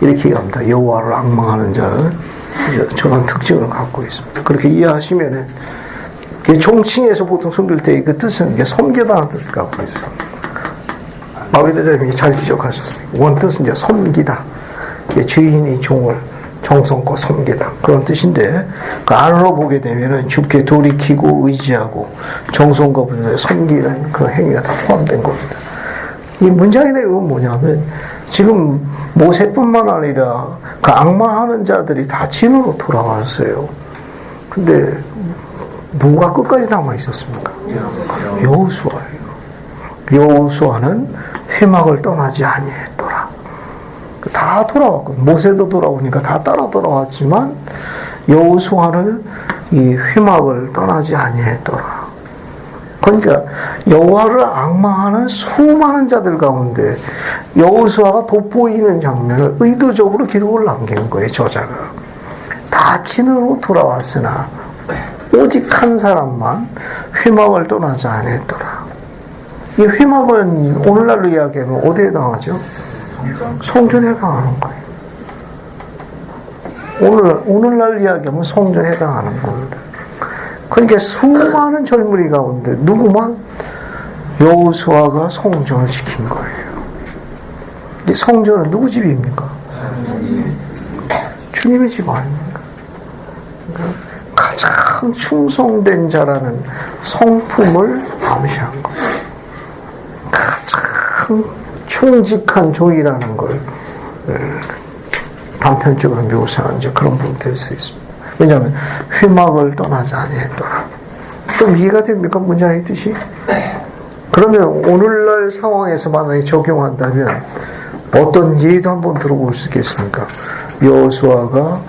이렇게 얘기합니다. 여호와를 앙망하는 자는 저런 특징을 갖고 있습니다. 그렇게 이해하시면은 총칭해서 보통 섬길 때 그 뜻은 이게 섬기다는 뜻을 갖고 있어요. 마귀대장님이 잘 지적하셨어요. 원뜻은 이제 섬기다. 주인이 종을 정성껏 섬기다. 그런 뜻인데 그 안으로 보게 되면은 주께 돌이키고 의지하고 정성과 부지런에 섬기는 그 행위가 다 포함된 겁니다. 이 문장의 내용은 뭐냐면 지금 모세뿐만 아니라 그 앙망하는 자들이 다 진으로 돌아왔어요. 근데 누가 끝까지 남아 있었습니까? 여호수아예요. 여호수아는 회막을 떠나지 아니했더라. 다 돌아왔거든. 모세도 돌아오니까 다 따라 돌아왔지만 여호수아는 이 회막을 떠나지 아니했더라. 그러니까 여호와를 앙망하는 수많은 자들 가운데 여호수아가 돋보이는 장면을 의도적으로 기록을 남긴 거예요. 저자가 다 진으로 돌아왔으나 오직 한 사람만 회막을 떠나지 않았더라. 이 회막은 오늘날로 이야기하면 어디에 해당하죠? 성전에 해당하는 거예요. 오늘날 이야기하면 성전에 해당하는 겁니다. 그러니까 수많은 젊은이 가운데 누구만 여호수아가 성전을 지킨 거예요. 이 성전은 누구 집입니까? 주님의 집 아닙니까? 그러니까 가장 충성된 자라는 성품을 암시한 거예요. 가장 충직한 종이라는 걸 단편적으로 묘사한 이제 그런 부분이 될 수 있습니다. 왜냐하면 회막을 떠나지 아니했더라. 좀 이해가 됩니까? 문장의 뜻이? 그러면 오늘날 상황에서 만약에 적용한다면 어떤 예도 한번 들어볼 수 있겠습니까? 여호수아가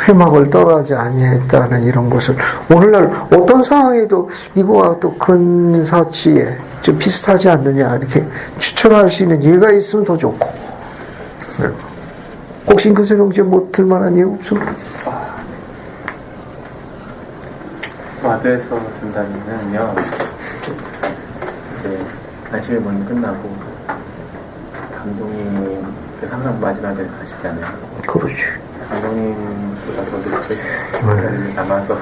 회막을 떠나지 아니했다는 이런 것을 오늘날 어떤 상황에도 이거와 또 근사치에 좀 비슷하지 않느냐 이렇게 추천할 수 있는 예가 있으면 더 좋고. 꼭 싱크스 형제 못 들만한 예 없습니까? 와드에서 든다면요, 이제 안식일 문 끝나고 감독님께서 항상 마지막에 가시잖아요. 그렇지. 감독님보다 더 늦게 자리를 남아서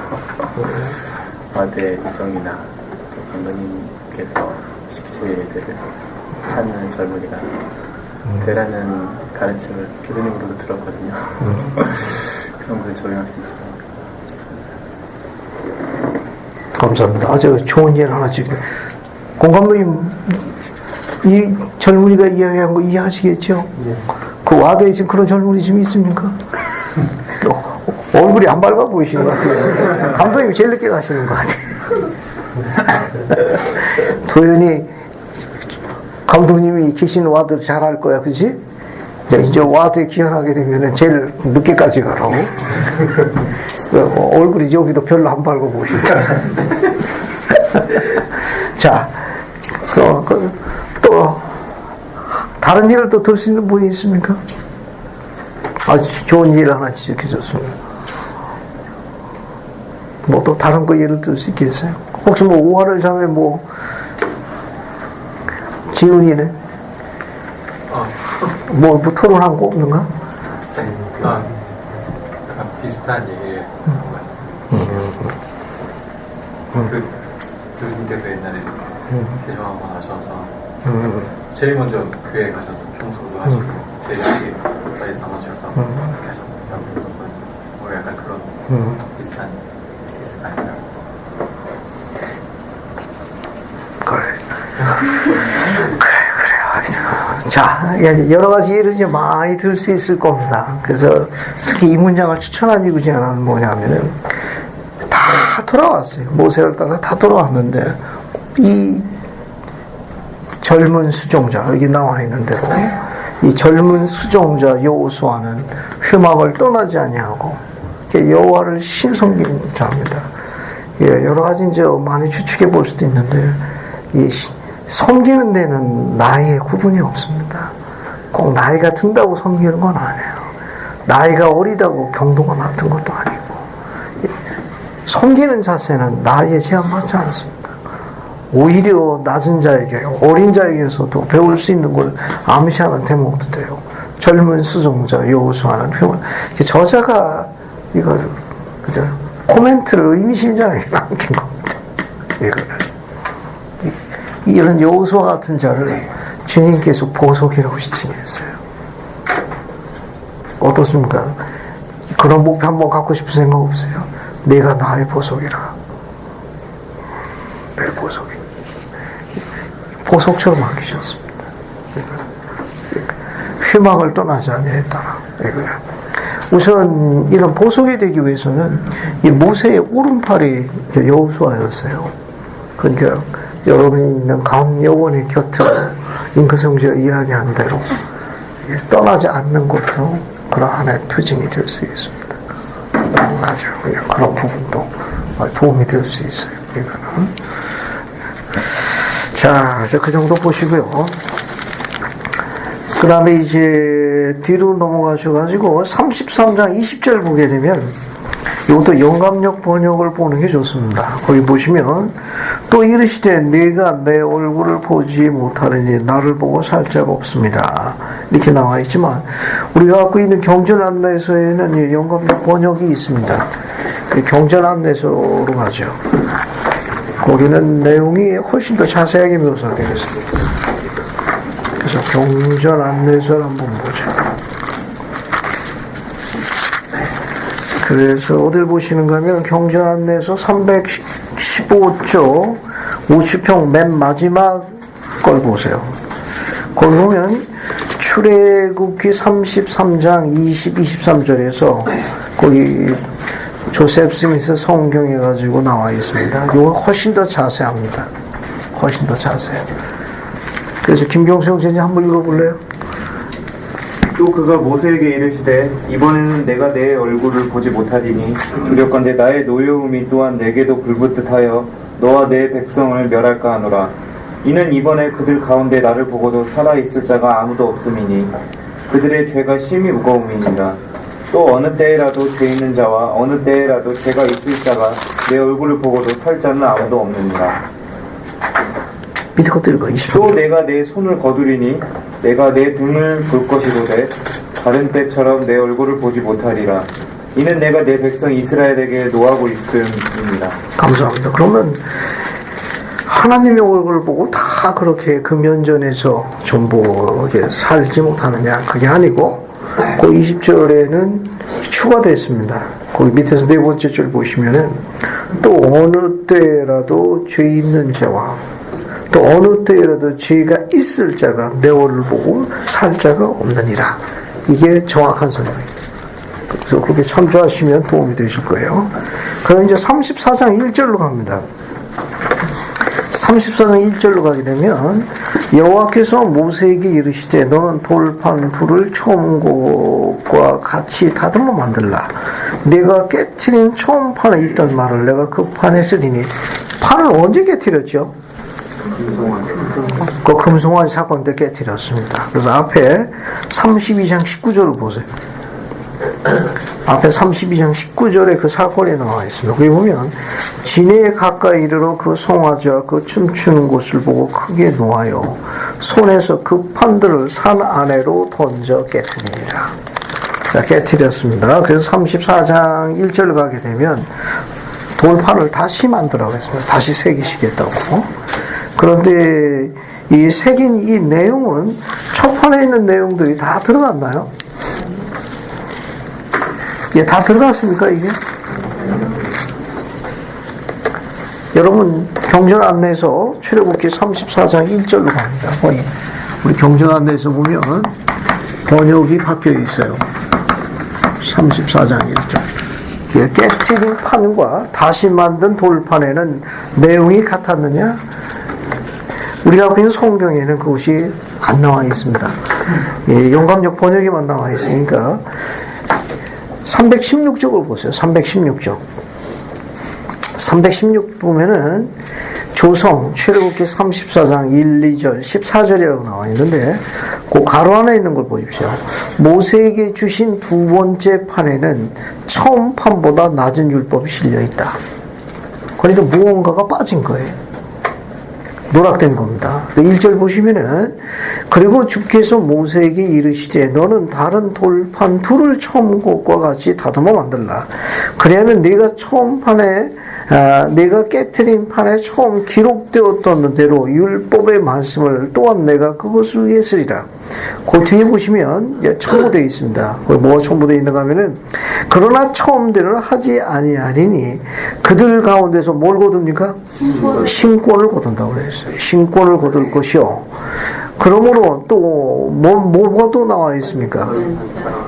와드 일정이나 또 감독님께서 시키실 일들을 찾는 젊은이가 되라는 가르침을 교수님으로도 들었거든요. 그런 걸 적용할 수 있죠. 감사합니다. 아주 좋은 일 하나 지금. 공 감독님, 이 젊은이가 이야기한 거 이해하시겠죠? 네. 그 와드에 지금 그런 젊은이 좀 있습니까? 얼굴이 안 밝아 보이시는 것 같아요. 감독님이 제일 늦게 가시는 것 같아요. 도현이 감독님이 계신 와드 잘할 거야, 그지? 이제 와드에 기원하게 되면 제일 늦게까지 가라고. 얼굴이 여기도 별로 안 밝아 보이니까. 자, 또 다른 일을 또 들 수 있는 분이 있습니까? 아주 좋은 일 하나 지적해 줬습니다. 뭐 또 다른 거 예를 들 수 있겠어요? 혹시 뭐 5화를 자매 뭐 지훈이네? 뭐 토론한 거 없는가? 약간 비슷한 얘기를 한 것 같아요. 그 교수님께서 옛날에 개정하고 나셔서 제일 먼저 교회 가셔서 청소도 하시고 제일 늦게 빨리 나눠주셔서 계속 남들었거든요. 뭐 약간 그런 비슷한 케이스가 아니라. 그래요. 자, 여러 가지 예를 이제 많이 들 수 있을 겁니다. 그래서 특히 이 문장을 추천한 이유는 뭐냐면은 다 돌아왔어요. 모세를 따라 다 돌아왔는데 이 젊은 수종자, 여기 나와 있는 대로 이 젊은 수종자 여호수아는 휘망을 떠나지 아니하고 여호와를 신성긴 자입니다. 예, 여러 가지 이제 많이 추측해 볼 수도 있는데 이 섬기는 데는 나이에 구분이 없습니다. 꼭 나이가 든다고 섬기는 건 아니에요. 나이가 어리다고 경도가 낮은 것도 아니고 섬기는 자세는 나이에 제한받지 않습니다. 오히려 낮은 자에게, 어린 자에게서도 배울 수 있는 걸 암시하는 대목도 돼요. 젊은 수종자 여호수아는 저자가 이걸 그죠? 코멘트를 의미심장하게 남긴 겁니다. 이거는 이런 여호수아 같은 자를 주님께서 보석이라고 지칭했어요. 어떻습니까? 그런 목표 한번 갖고 싶은 생각 없어요? 내가 나의 보석이라. 내 보석이. 보석처럼 맡기셨습니다. 희망을 떠나지 아니했더라. 우선 이런 보석이 되기 위해서는 이 모세의 오른팔이 여호수아였어요. 그러니까 여러분이 있는 감여원의 곁으로 잉크성지가 이야기한 대로 떠나지 않는 것도 그런 하나의 표징이 될 수 있습니다. 아주 그런 부분도 도움이 될 수 있어요. 이거는. 자, 이제 그 정도 보시고요. 그 다음에 이제 뒤로 넘어가셔가지고 33장 20절 보게 되면 이것도 영감력 번역을 보는 게 좋습니다. 거기 보시면 또 이르시되 내가 내 얼굴을 보지 못하리니 나를 보고 살 자가 없습니다. 이렇게 나와 있지만 우리가 갖고 있는 경전안내서에는 영감력 번역이 있습니다. 경전안내서로 가죠. 거기는 내용이 훨씬 더 자세하게 묘사되어 있습니다. 그래서 경전안내서를 한번 보죠. 그래서 어딜 보시는가 하면 경전안내서 315조 우측평 맨 마지막 걸 보세요. 거기 보면 출애굽기 33장 20, 23절에서 거기 조셉 스미스 성경에 가지고 나와 있습니다. 이거 훨씬 더 자세합니다. 훨씬 더 자세해요. 그래서 김경수 형제님 한번 읽어볼래요? 또 그가 모세에게 이르시되 이번에는 내가 내 얼굴을 보지 못하리니 두렵건대 나의 노여움이 또한 내게도 불붙듯하여 너와 내 백성을 멸할까 하노라. 이는 이번에 그들 가운데 나를 보고도 살아있을 자가 아무도 없음이니 그들의 죄가 심히 무거움이니라. 또 어느 때에라도 죄 있는 자와 어느 때에라도 죄가 있을 자가 내 얼굴을 보고도 살 자는 아무도 없느니라. 밑에 것도 읽어. 20절. 또 내가 내 손을 거두리니 내가 내 등을 볼 것이로되 다른 때처럼 내 얼굴을 보지 못하리라. 이는 내가 내 백성 이스라엘에게 노하고 있음입니다. 감사합니다. 그러면 하나님의 얼굴을 보고 다 그렇게 그 면전에서 전부 이렇게 살지 못하느냐? 그게 아니고, 그 20절에는 추가됐습니다. 거기 밑에서 네 번째 줄 보시면은, 또 어느 때라도 죄 있는 자와, 또 어느 때라도 죄가 있을 자가 내 얼굴을 보고 살 자가 없느니라. 이게 정확한 설명입니다. 그래서 그렇게 참조하시면 도움이 되실 거예요. 그럼 이제 34장 1절로 갑니다. 34장 1절로 가게 되면 여호와께서 모세에게 이르시되 너는 돌판 둘을 처음 것과 같이 다듬어 만들라. 내가 깨트린 처음 판에 있던 말을 내가 그 판에 쓰리니. 판을 언제 깨트렸죠? 그 금송아지 사건 때 깨트렸습니다. 그래서 앞에 32장 19절을 보세요. 앞에 32장 19절에 그 사건이 나와 있습니다. 거기 보면 진해에 가까이 이르러 그 송아지와 그 춤추는 곳을 보고 크게 놓아요. 손에서 그 판들을 산 아래로 던져 깨트리니라. 자, 깨트렸습니다. 그래서 34장 1절 가게 되면 돌판을 다시 만들라고 했습니다. 다시 새기시겠다고. 그런데 이 새긴 이 내용은 첫 판에 있는 내용들이 다 들어갔나요? 예, 다 들어갔습니까, 이게? 여러분, 경전 안내에서 출애굽기 34장 1절로 갑니다. 우리 경전 안내에서 보면 번역이 바뀌어 있어요. 34장 1절. 깨트린 판과 다시 만든 돌판에는 내용이 같았느냐? 우리가 보는 성경에는 그것이 안 나와 있습니다. 예, 용감역 번역에만 나와 있으니까 316쪽을 보세요. 316쪽. 316 보면은 조성 출애굽기 34장 1, 2절, 14절이라고 나와 있는데 그 가로 안에 있는 걸 보십시오. 모세에게 주신 두 번째 판에는 처음 판보다 낮은 율법이 실려 있다. 그러니까 무언가가 빠진 거예요. 누락된 겁니다. 1절 보시면은 그리고 주께서 모세에게 이르시되 너는 다른 돌판 둘을 처음 것과 같이 다듬어 만들라. 그래야면 네가 처음 판에 내가 깨트린 판에 처음 기록되었던 대로 율법의 말씀을 또한 내가 그것을 위해 쓰리라. 그 뒤에 보시면 첨부되어 있습니다. 뭐가 첨부되어 있는가 하면은 그러나 처음대로는 하지 아니하리니 그들 가운데서 뭘 거둡니까? 신권을 거둔다고 그랬어요. 신권을 거둘 것이요. 그러므로 또 뭐가 또 나와 있습니까?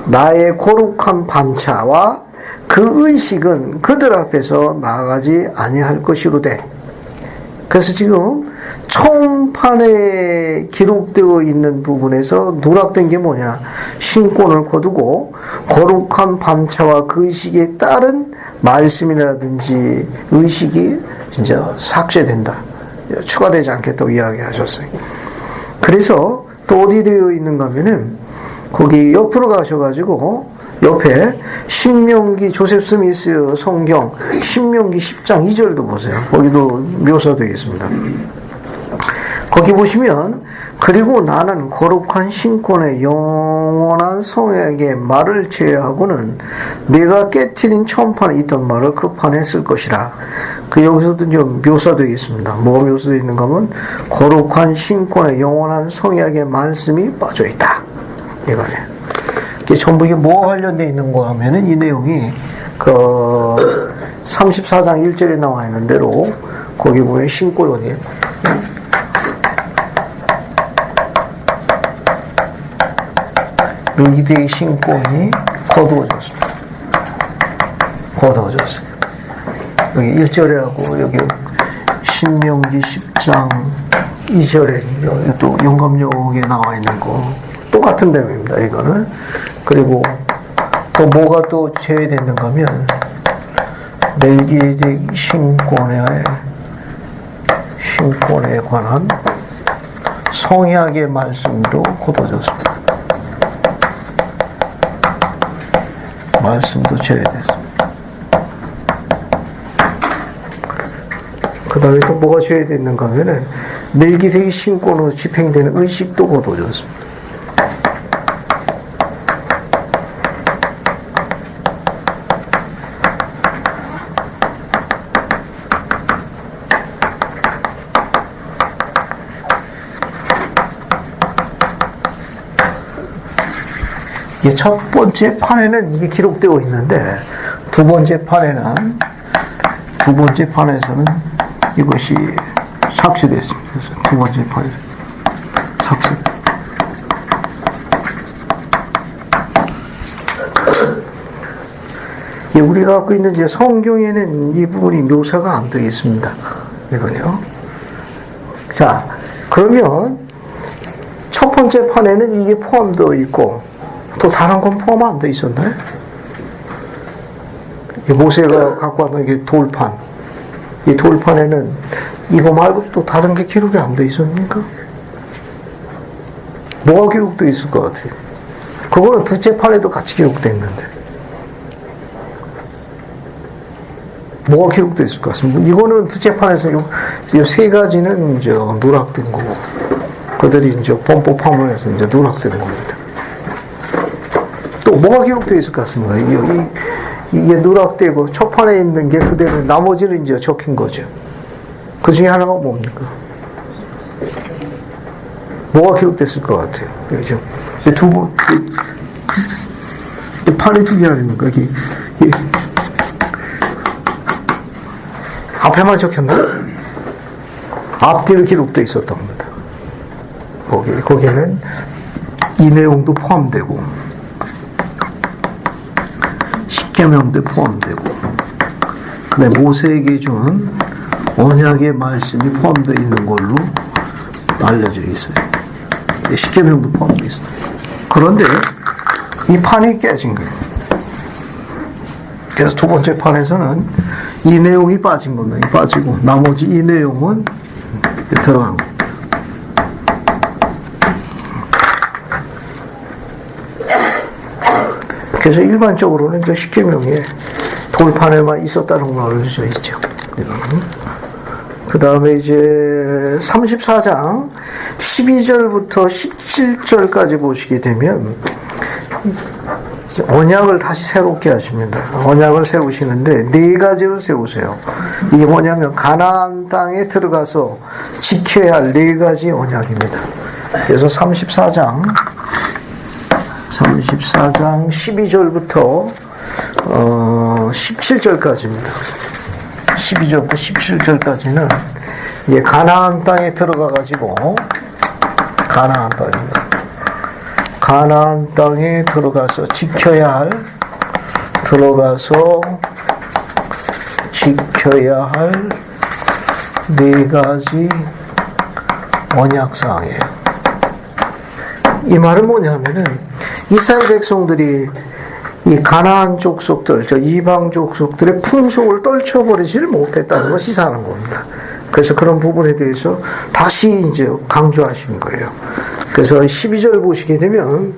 나의 거룩한 반차와 그 의식은 그들 앞에서 나아가지 아니할 것이로되. 그래서 지금 처음 판에 기록되어 있는 부분에서 누락된 게 뭐냐? 신권을 거두고 거룩한 반차와 그 의식에 따른 말씀이라든지 의식이 진짜 삭제된다. 추가되지 않겠다고 이야기하셨어요. 그래서 또 어디 되어 있는가 하면은 거기 옆으로 가셔가지고 옆에 신명기 조셉 스미스 성경 신명기 10장 2절도 보세요. 거기도 묘사되어 있습니다. 거기 보시면 그리고 나는 거룩한 신권의 영원한 성에게 말을 제하고는 내가 깨트린 처음 판에 있던 말을 그 판에 쓸 것이라. 그 여기서도 좀 묘사되어 있습니다. 뭐가 묘사되어 있는가 하면 거룩한 신권의 영원한 성에게 말씀이 빠져 있다. 이거네. 이게 전부 이게 뭐와 관련되어 있는 거 하면은 이 내용이 그 34장 1절에 나와 있는 대로 거기 보면 신권 어디에 밀기대의 신권이 거두어졌습니다. 거두어졌어요. 여기 1절에 하고 여기 신명기 10장 2절에 또 영감역에 나와 있는 거 똑같은 내용입니다. 이거는. 그리고 또 뭐가 또 제외됐는가 하면 멜기sedec 신권에 관한 성약의 말씀도 거둬졌습니다. 말씀도 제외됐습니다. 그 다음에 또 뭐가 제외됐는가 하면은 멜기sedec 신권으로 집행되는 의식도 거둬졌습니다. 이 첫 번째 판에는 이게 기록되어 있는데 두 번째 판에서는 이것이 삭제됐습니다. 그래서 두 번째 판에서 삭제. 우리가 갖고 있는 이제 성경에는 이 부분이 묘사가 안 되어 있습니다. 이거요. 자, 그러면 첫 번째 판에는 이게 포함되어 있고 또 다른 건 포함 안 되어 있었나요? 모세가 갖고 왔던 게 돌판. 이 돌판에는 이거 말고 또 다른 게 기록이 안 되어 있었습니까? 뭐가 기록되어 있을 것 같아요? 그거는 둘째 판에도 같이 기록되어 있는데. 뭐가 기록되어 있을 것 같습니다. 이거는 둘째 판에서 요 세 가지는 이제 누락된 거고, 그들이 이제 범법함을 해서 이제 누락되는 겁니다. 또 뭐가 기록되어 있을 것 같습니다. 이게 누락되고 첫 판에 있는 게 그대로 나머지는 이제 적힌 거죠. 그 중에 하나가 뭡니까? 뭐가 기록됐을 것 같아요? 그죠? 두 번, 판에 두 개 아닙니까? 이게 앞에만 적혔나? 앞뒤로 기록되어 있었던 겁니다. 거기에는 이 내용도 포함되고, 십계명도 포함되고, 그 다음에 모세에게 준 언약의 말씀이 포함되어 있는 걸로 알려져 있어요. 십계명도 포함되어 있어요. 그런데 이 판이 깨진 거예요. 그래서 두 번째 판에서는 이 내용이 빠진 겁니다. 빠지고 나머지 이 내용은 들어간 겁니다. 그래서 일반적으로는 저 십계명에 돌판에만 있었다는 걸 알려져 있죠. 그 다음에 이제 34장 12절부터 17절까지 보시게 되면 언약을 다시 새롭게 하십니다. 언약을 세우시는데 네 가지를 세우세요. 이게 뭐냐면 가나안 땅에 들어가서 지켜야 할 네 가지 언약입니다. 그래서 34장 12절부터 17절까지입니다. 12절부터 17절까지는 이제 가나안 땅에 들어가가지고 가나안 땅입니다. 가나안 땅에 들어가서 지켜야 할 네 가지 언약사항이에요. 이 말은 뭐냐면은 이스라엘 백성들이 이 가나안 족속들, 저 이방 족속들의 풍속을 떨쳐버리지를 못했다는 걸 시사하는 겁니다. 그래서 그런 부분에 대해서 다시 이제 강조하신 거예요. 그래서 12절 보시게 되면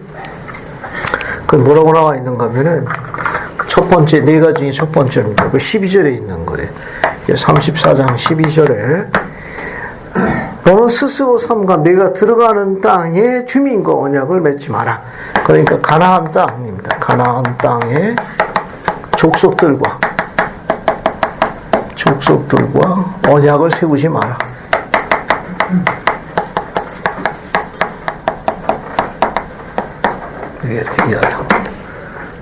그 뭐라고 나와 있는가 하면은 첫 번째 네 가지 중에 첫 번째입니다. 그 12절에 있는 거예요. 34장 12절에 너는 스스로 삼가 내가 들어가는 땅의 주민과 언약을 맺지 마라. 그러니까 가나안 땅입니다. 가나안 땅의 족속들과 언약을 세우지 마라. 이렇게 이야기합니다.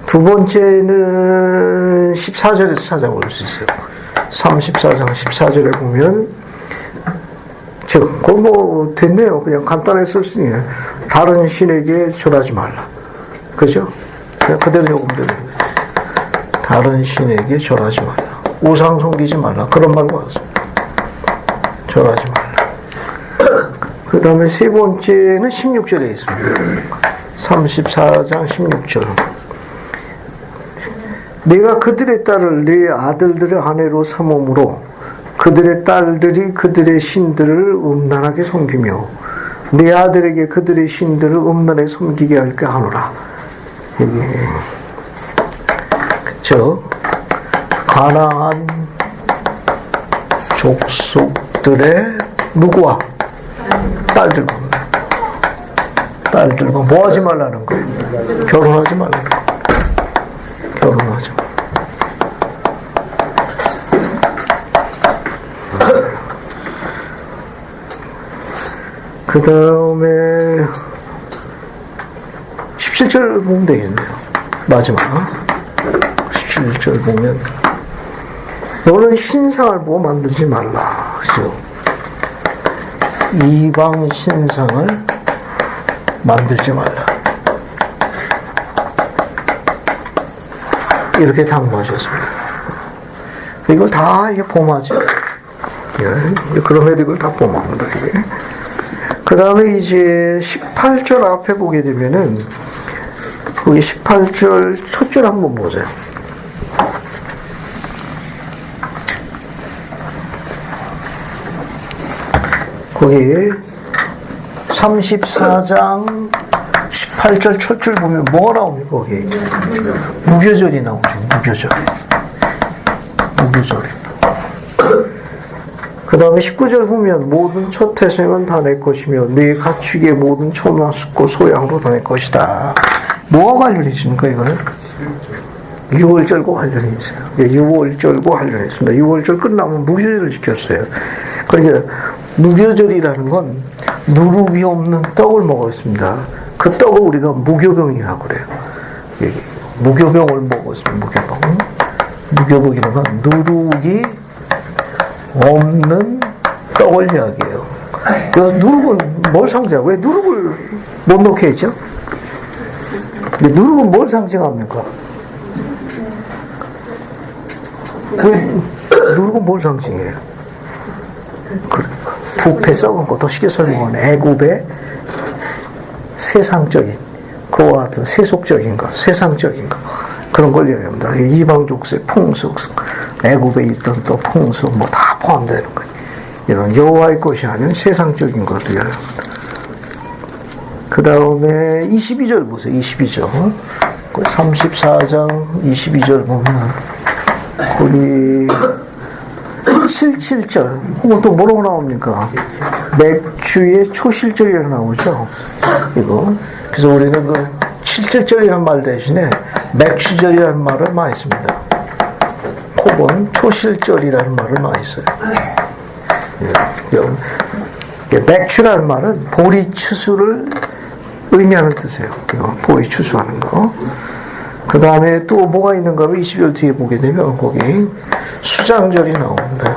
두 번째는 14절에서 찾아볼 수 있어요. 34장 14절에 보면 그건 뭐 됐네요. 그냥 간단하게 쓸 수 있네요. 다른 신에게 절하지 말라. 그죠? 그냥 그대로 적으면 됩니다. 다른 신에게 절하지 말라. 우상 섬기지 말라. 그런 말과 같습니다. 절하지 말라. 그 다음에 세 번째는 16절에 있습니다. 34장 16절. 내가 그들의 딸을 내 아들들의 아내로 삼음으로 그들의 딸들이 그들의 신들을 음란하게 섬기며 내 아들에게 그들의 신들을 음란하게 섬기게 할게 하노라. 그쵸? 가나안 족속들의 누구와? 딸들과 뭐 하지 말라는 거예요? 결혼하지 말라는 거예요. 결혼하지 말라. 그 다음에 17절 보면 되겠네요. 마지막 17절 보면 너는 신상을 보고 만들지 말라. 그죠? 이방 신상을 만들지 말라. 이렇게 당부하셨습니다. 이걸 다 이게 범하죠. 예, 그럼에도 이걸 다 범합니다. 이게. 그 다음에 이제 18절 앞에 보게 되면은 거기 18절 첫 줄 한번 보세요. 거기 34장 18절 첫 줄 보면 뭐가 나옵니까? 거기 무교절이 나오죠. 무교절. 그 다음에 19절 보면 모든 첫 태생은 다 내 것이며 네 가축의 모든 초나 숫고 소양도 다 내 것이다. 뭐와 관련이 있습니까? 이거는 6월절과 관련이 있어요. 6월절과 관련이 있습니다. 6월절 끝나면 무교절을 지켰어요. 그러니까 무교절이라는 건 누룩이 없는 떡을 먹었습니다. 그 떡을 우리가 무교병이라고 그래요. 무교병을 먹었습니다. 무교병이라는 건 누룩이 없는 떡을 이야기해요. 그래서 누룩은 뭘 상징해요? 왜 누룩을 못 넣게 했죠? 누룩은 뭘 상징합니까? 왜 누룩은 뭘 상징해요? 부패 썩은 거, 더 쉽게 설명하면 애굽의 세상적인, 그와 같은 세속적인 것, 세상적인 것, 그런 걸 이야기합니다. 이방 족쇄 풍습, 애굽에 있던 또 풍습, 뭐 다 포함되는 거예요. 이런 여호와의 것이 아닌 세상적인 것을 이야기합니다. 그 다음에 22절 보세요. 22절. 34장 22절 보면, 우리 77절, 혹은 또 뭐라고 나옵니까? 맥주의 초실절이라고 나오죠. 이거. 그래서 우리는 그 77절이라는 말 대신에 맥주절이라는 말을 많이 씁니다. 혹은 초실절이라는 말을 많이 써요. 맥주라는 말은 보리 추수를 의미하는 뜻이에요. 보리 추수하는 거. 그 다음에 또 뭐가 있는가 하면 20절 뒤에 보게 되면 거기 수장절이 나옵니다.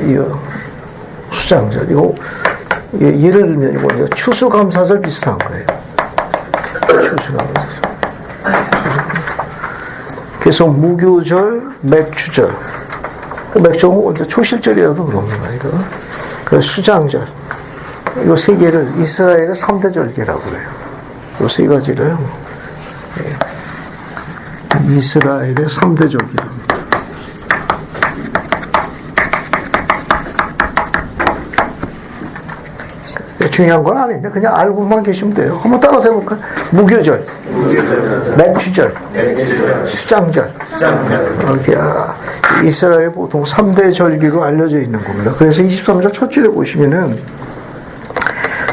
이거 수장절. 이거 예를 들면 이거 추수감사절 비슷한 거예요. 추수감사절. 그래서 무교절, 맥주절. 맥주는 초실절이라도 그럽니다. 이거. 그 수장절. 이 세 개를 이스라엘의 3대 절기라고 그래요. 이 세 가지를 이스라엘의 3대 절기입니다. 중요한 건 아닌데 그냥 알고만 계시면 돼요. 한번 따라서 해볼까요? 무교절, 맥주절, 수장절. 이스라엘 보통 3대 절기로 알려져 있는 겁니다. 그래서 23절 첫 줄에 보시면은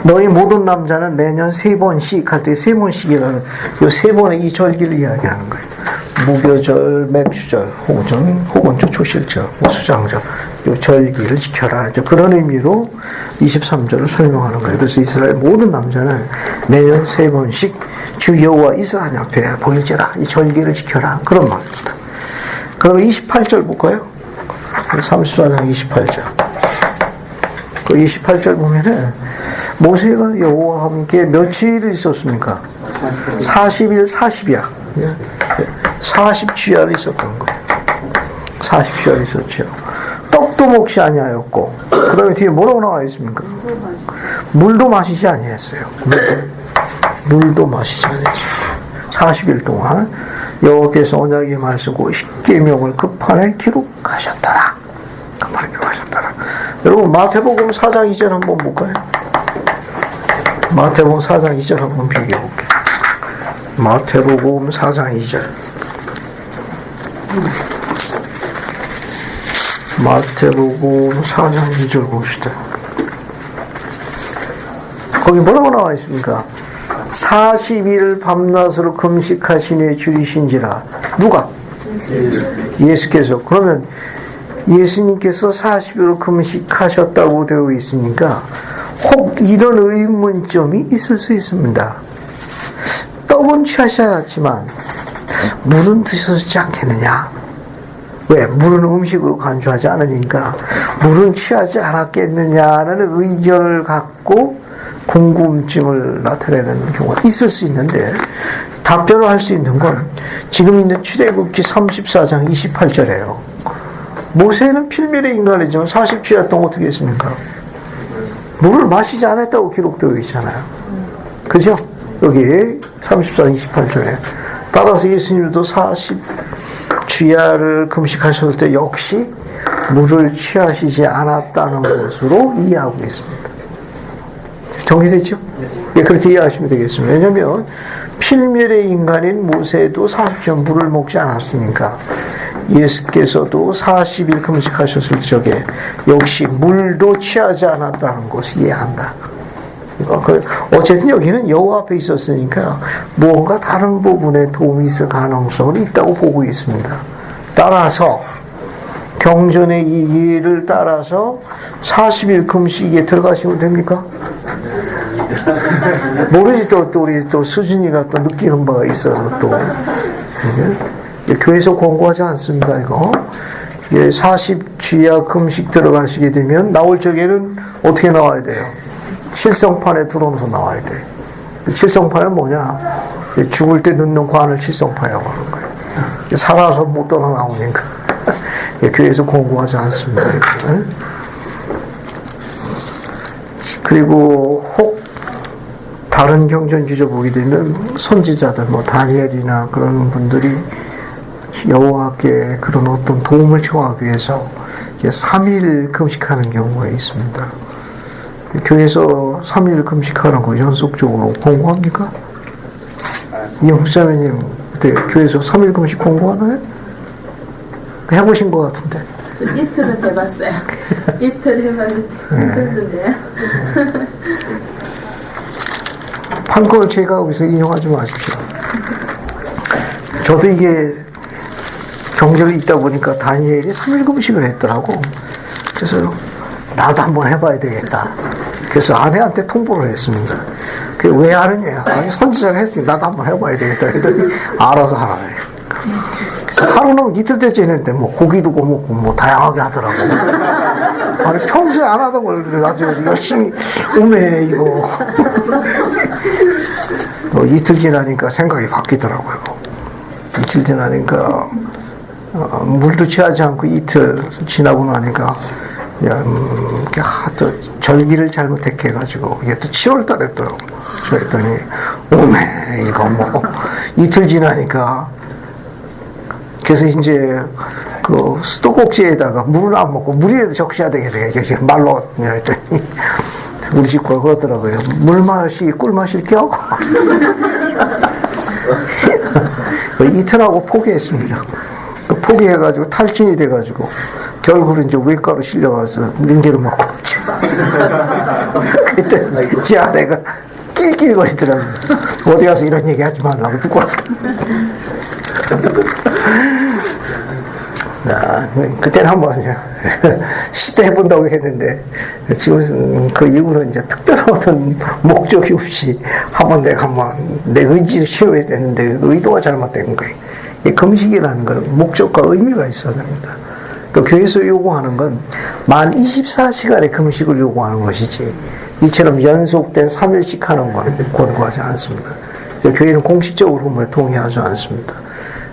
너희 모든 남자는 매년 3번씩 할 때 3번씩이라는 이 3번의 이 절기를 이야기하는 거예요. 무교절, 맥주절, 혹은 초실절, 수장절, 이 절기를 지켜라. 그런 의미로 23절을 설명하는 거예요. 그래서 이스라엘 모든 남자는 매년 3번씩 주 여호와 이스라엘 앞에 보일지라. 이 절기를 지켜라. 그런 말입니다. 그럼 28절 볼까요? 34장 28절. 그 28절 보면은 모세가 여호와와 함께 며칠 있었습니까? 40일 40야. 40주야를 있었던 거예요. 40주야를 있었죠. 떡도 먹지 아니하였고, 그 다음에 뒤에 뭐라고 나와 있습니까? 물도 마시지 아니했어요. 물도 마시지 아니했어요. 40일 동안 여호와께서 언약의 말씀고 십계명을 그 판에 기록하셨더라. 그 판에 기록하셨더라. 여러분 마태복음 4장 2절 한번 볼까요? 마태복음 4장 2절 한번 비교해볼게요. 마태복음 4장 2절. 마태복음 4장 2절 봅시다. 거기 뭐라고 나와 있습니까? 40일 밤낮으로 금식하시니 줄이신지라. 누가? 예수께서. 그러면 예수님께서 40일을 금식하셨다고 되어 있으니까 혹 이런 의문점이 있을 수 있습니다. 떡은 취하지 않았지만 물은 드셨지 않겠느냐? 왜? 물은 음식으로 간주하지 않으니까 물은 취하지 않았겠느냐라는 의견을 갖고 궁금증을 나타내는 경우가 있을 수 있는데, 답변을 할 수 있는 건 지금 있는 출애굽기 34장 28절이에요. 모세는 필멸의 인간이지만 40주야 동안 어떻게 했습니까? 물을 마시지 않았다고 기록되어 있잖아요. 그죠? 여기 34장 28절에. 따라서 예수님도 40주야를 금식하셨을 때 역시 물을 취하시지 않았다는 것으로 이해하고 있습니다. 정리됐죠? 예, 그렇게 이해하시면 되겠습니다. 왜냐하면 필멸의 인간인 모세도 40년 물을 먹지 않았으니까 예수께서도 40일 금식하셨을 적에 역시 물도 취하지 않았다는 것을 이해한다. 어쨌든 여기는 여호와 앞에 있었으니까 무언가 다른 부분에 도움이 있을 가능성은 있다고 보고 있습니다. 따라서 경전의 이 이해를 따라서 40일 금식에 들어가시면 됩니까? 모르지. 또 우리 또 수진이가 또 느끼는 바가 있어서 또 교회에서 권고하지 않습니다. 이거 40주야 금식 들어가시게 되면 나올 적에는 어떻게 나와야 돼요? 칠성판에 들어오면서 나와야 돼. 칠성판은 뭐냐? 죽을 때 넣는 관을 칠성판이라고 하는 거예요. 살아서 못 떠나 나오니까 교회에서 권고하지 않습니다. 그리고 혹 다른 경전 주저 보게 되면 선지자들, 뭐 다니엘이나 그런 분들이 여호와께 그런 어떤 도움을 청하기 위해서 3일 금식하는 경우가 있습니다. 교회에서 3일 금식하는 거 연속적으로 권고합니까? 이영자매님 그때 교회에서 3일 금식 권고하나요? 해보신 것 같은데. 이틀은 해봤어요. 이틀 해봤는데 힘들던데요. 판권을 제가 여기서 인용하지 마십시오. 저도 이게 경력이 있다 보니까 다니엘이 3일 금식을 했더라고. 그래서 나도 한번 해봐야 되겠다. 그래서 아내한테 통보를 했습니다. 그게 왜 하느냐? 아니, 선지자가 했으니 나도 한번 해봐야 되겠다. 그랬더니 알아서 하라. 그래서 하루는 이틀째 지냈는데 뭐 고기도 구워먹고 뭐 다양하게 하더라고. 아니, 평소에 안 하던 걸 나중에 열심히 오메 이거. 이틀 지나니까 생각이 바뀌더라고요. 이틀 지나니까 물도 취하지 않고 이틀 지나고 나니까 또 절기를 잘못 택해가지고 이게 또 7월 달에 또 그랬더니 오메 이거 뭐 이틀 지나니까 그래서 이제 그 수도꼭지에다가 물은 안 먹고 물이라도 적셔야 되겠네 말로 했더니 우리 식구가 그러더라고요. 물맛이 꿀맛일 겨? 이틀하고 포기했습니다. 포기해가지고 탈진이 돼가지고 결국은 이제 외과로 실려가서 링게를 먹고 왔죠. 그때 제 아내가 낄낄거리더라고요. 어디 가서 이런 얘기 하지 말라고 부끄럽다. 그때는 한번 시도해본다고 했는데 지금 그 이후로는 이제 특별한 어떤 목적이 없이 한번 내가 내 의지를 실어야 되는데 의도가 잘못된 거예요. 이 금식이라는 건 목적과 의미가 있어야 됩니다. 또 교회에서 요구하는 건 만 24시간의 금식을 요구하는 것이지 이처럼 연속된 3일씩 하는 건 권고하지 않습니다. 교회는 공식적으로 동의하지 않습니다.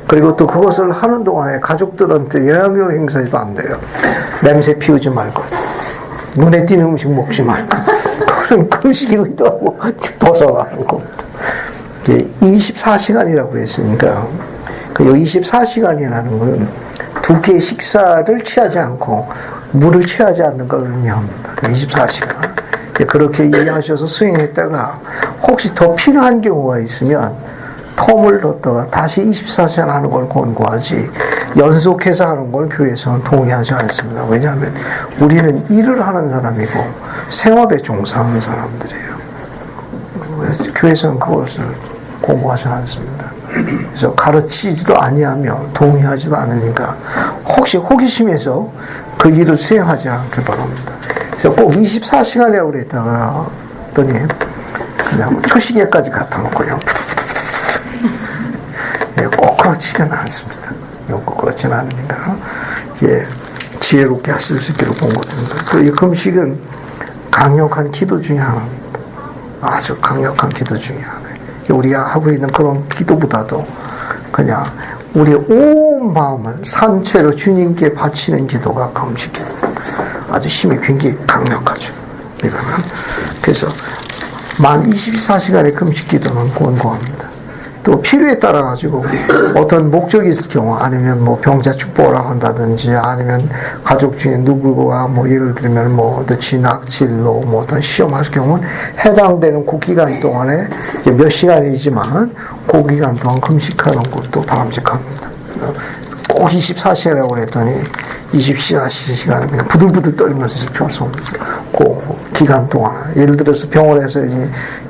그리고 또 그것을 하는 동안에 가족들한테 영향력 행사해도 안 돼요. 냄새 피우지 말고 눈에 띄는 음식 먹지 말고 그런 금식이 의도하고 벗어나는 겁니다. 24시간이라고 했으니까 그 24시간이라는 것은 두 끼의 식사를 취하지 않고 물을 취하지 않는 걸 의미합니다. 24시간. 그렇게 이해하셔서 수행했다가 혹시 더 필요한 경우가 있으면 텀을 뒀다가 다시 24시간 하는 걸 권고하지 연속해서 하는 걸 교회에서는 동의하지 않습니다. 왜냐하면 우리는 일을 하는 사람이고 생업에 종사하는 사람들이에요. 그래서 교회에서는 그것을 권고하지 않습니다. 그래서 가르치지도 아니하며 동의하지도 않으니까 혹시 호기심에서 그 일을 수행하지 않길 바랍니다. 그래서 꼭 24시간이라고 그랬다가 그냥 초시계까지 갖다 놓고 그냥 꼭 그렇지는 않습니다. 꼭 그렇지는 않으니까 지혜롭게 하실 수 있기를 본거든요. 이 금식은 강력한 기도 중에 하나입니다. 아주 강력한 기도 중에 하나예요. 우리가 하고 있는 그런 기도보다도 그냥 우리의 온 마음을 산채로 주님께 바치는 기도가 금식기도. 아주 힘이 굉장히 강력하죠. 이거는. 그래서 만 24시간의 금식기도는 권고합니다. 또 필요에 따라 가지고 어떤 목적이 있을 경우, 아니면 뭐 병자 축복을 한다든지, 아니면 가족 중에 누구가 뭐 예를 들면 뭐 진학 진로 뭐 어떤 시험할 경우는 해당되는 그 기간 동안에 몇 시간이지만 그 기간 동안 금식하는 것도 바람직합니다. 꼭 24시간이라고 그랬더니 24시간을 그냥 부들부들 떨면서 지킬 수 없는 그 기간 동안, 예를 들어서 병원에서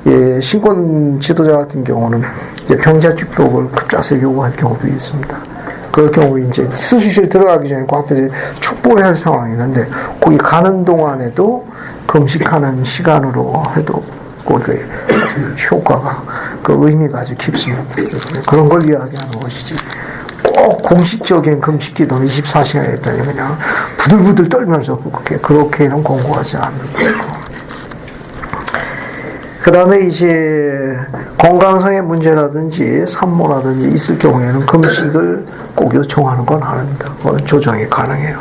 이제 신권 지도자 같은 경우는 이제 병자 축복을 급자서 요구할 경우도 있습니다. 그럴 경우에 이제 수술실 들어가기 전에 그 앞에서 축복을 할 상황이 있는데, 거기 가는 동안에도 금식하는 시간으로 해도 그 효과가, 그 의미가 아주 깊습니다. 그런 걸 이야기하는 것이지. 꼭 공식적인 금식 기도는 24시간 했더니 그냥 부들부들 떨면서 그렇게는 권고하지 않는 거고. 그 다음에 이제 건강상의 문제라든지 산모라든지 있을 경우에는 금식을 꼭 요청하는 건 아닙니다. 그건 조정이 가능해요.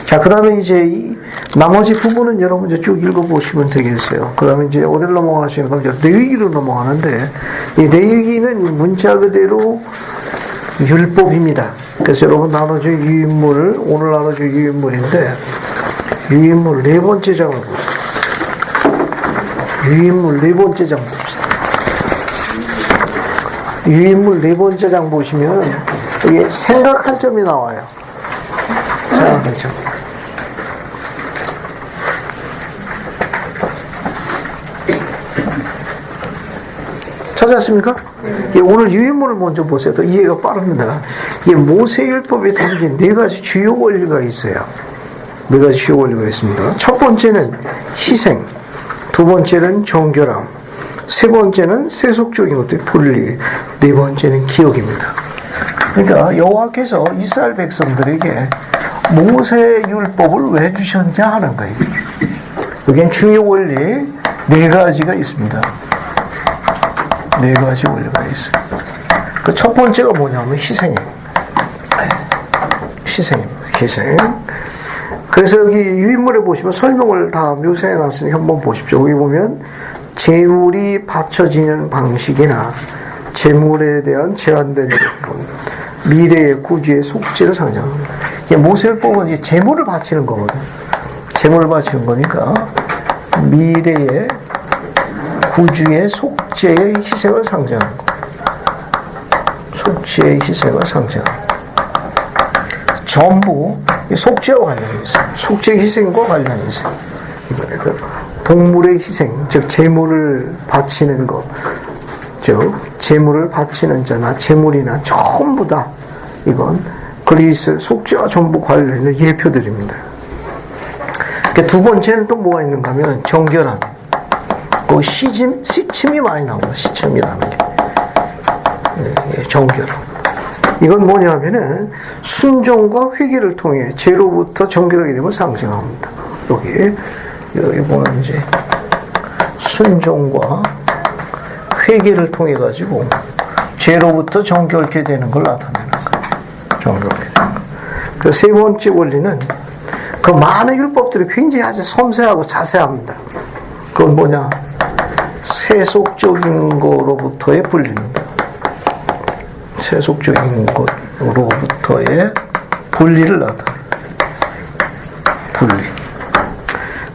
자, 그 다음에 이제 나머지 부분은 여러분 이제 쭉 읽어보시면 되겠어요. 그 다음에 이제 어디로 넘어가시는 건 이제 레위기로 넘어가는데, 이 레위기는 문자 그대로 율법입니다. 그래서 여러분 나눠줄 유인물, 오늘 나눠줄 유인물인데, 유인물 네 번째 장을 보세요. 유인물 네 번째 장 봅시다. 유인물 네 번째 장 보시면 여기 생각할 점이 나와요. 생각할 점. 찾았습니까? 오늘 유인물을 먼저 보세요. 더 이해가 빠릅니다. 모세율법에 담긴 네 가지 주요 원리가 있어요. 네 가지 주요 원리가 있습니다. 첫 번째는 희생, 두 번째는 정결함, 세 번째는 세속적인 것들의 분리, 네 번째는 기억입니다. 그러니까 여호와께서 이스라엘 백성들에게 모세율법을 왜 주셨냐 하는 거예요. 여기엔 주요 원리 네 가지가 있습니다. 네 가지 원리가 있어요. 그 첫 번째가 뭐냐면 희생입니다. 희생. 그래서 여기 유인물에 보시면 설명을 다 묘사해 놨으니 한번 보십시오. 여기 보면 제물이 바쳐지는 방식이나 제물에 대한 제한된 부분, 미래의 구주의 속죄를 상징합니다. 모세율법은 제물을 바치는 거거든요. 제물을 바치는 거니까 미래의 구주의 속죄의 희생을 상징하는 거. 속죄의 희생을 상징하는 거. 전부 속죄와 관련이 있어요. 속죄 희생과 관련이 있어요. 그 동물의 희생, 즉 제물을 바치는 것, 즉 제물을 바치는 자나 제물이나 전부 다 이건 그리스도의 속죄와 전부 관련된 예표들입니다. 두 번째는 또 뭐가 있는가 하면 정결함. 그 시침이 많이 나옵니다. 시침이라는 게. 정결함. 이건 뭐냐면은 순종과 회개를 통해 죄로부터 정결하게 됨을 상징합니다. 여기 보면 이제 순종과 회개를 통해 가지고 죄로부터 정결케 되는 걸 나타내는 거예요. 정결케 되는 거. 그 세 번째 원리는 그 많은 율법들이 굉장히 아주 섬세하고 자세합니다. 그건 뭐냐? 세속적인 거로부터의 분리입니다. 세속적인 것으로부터의 분리를 나타내요. 분리.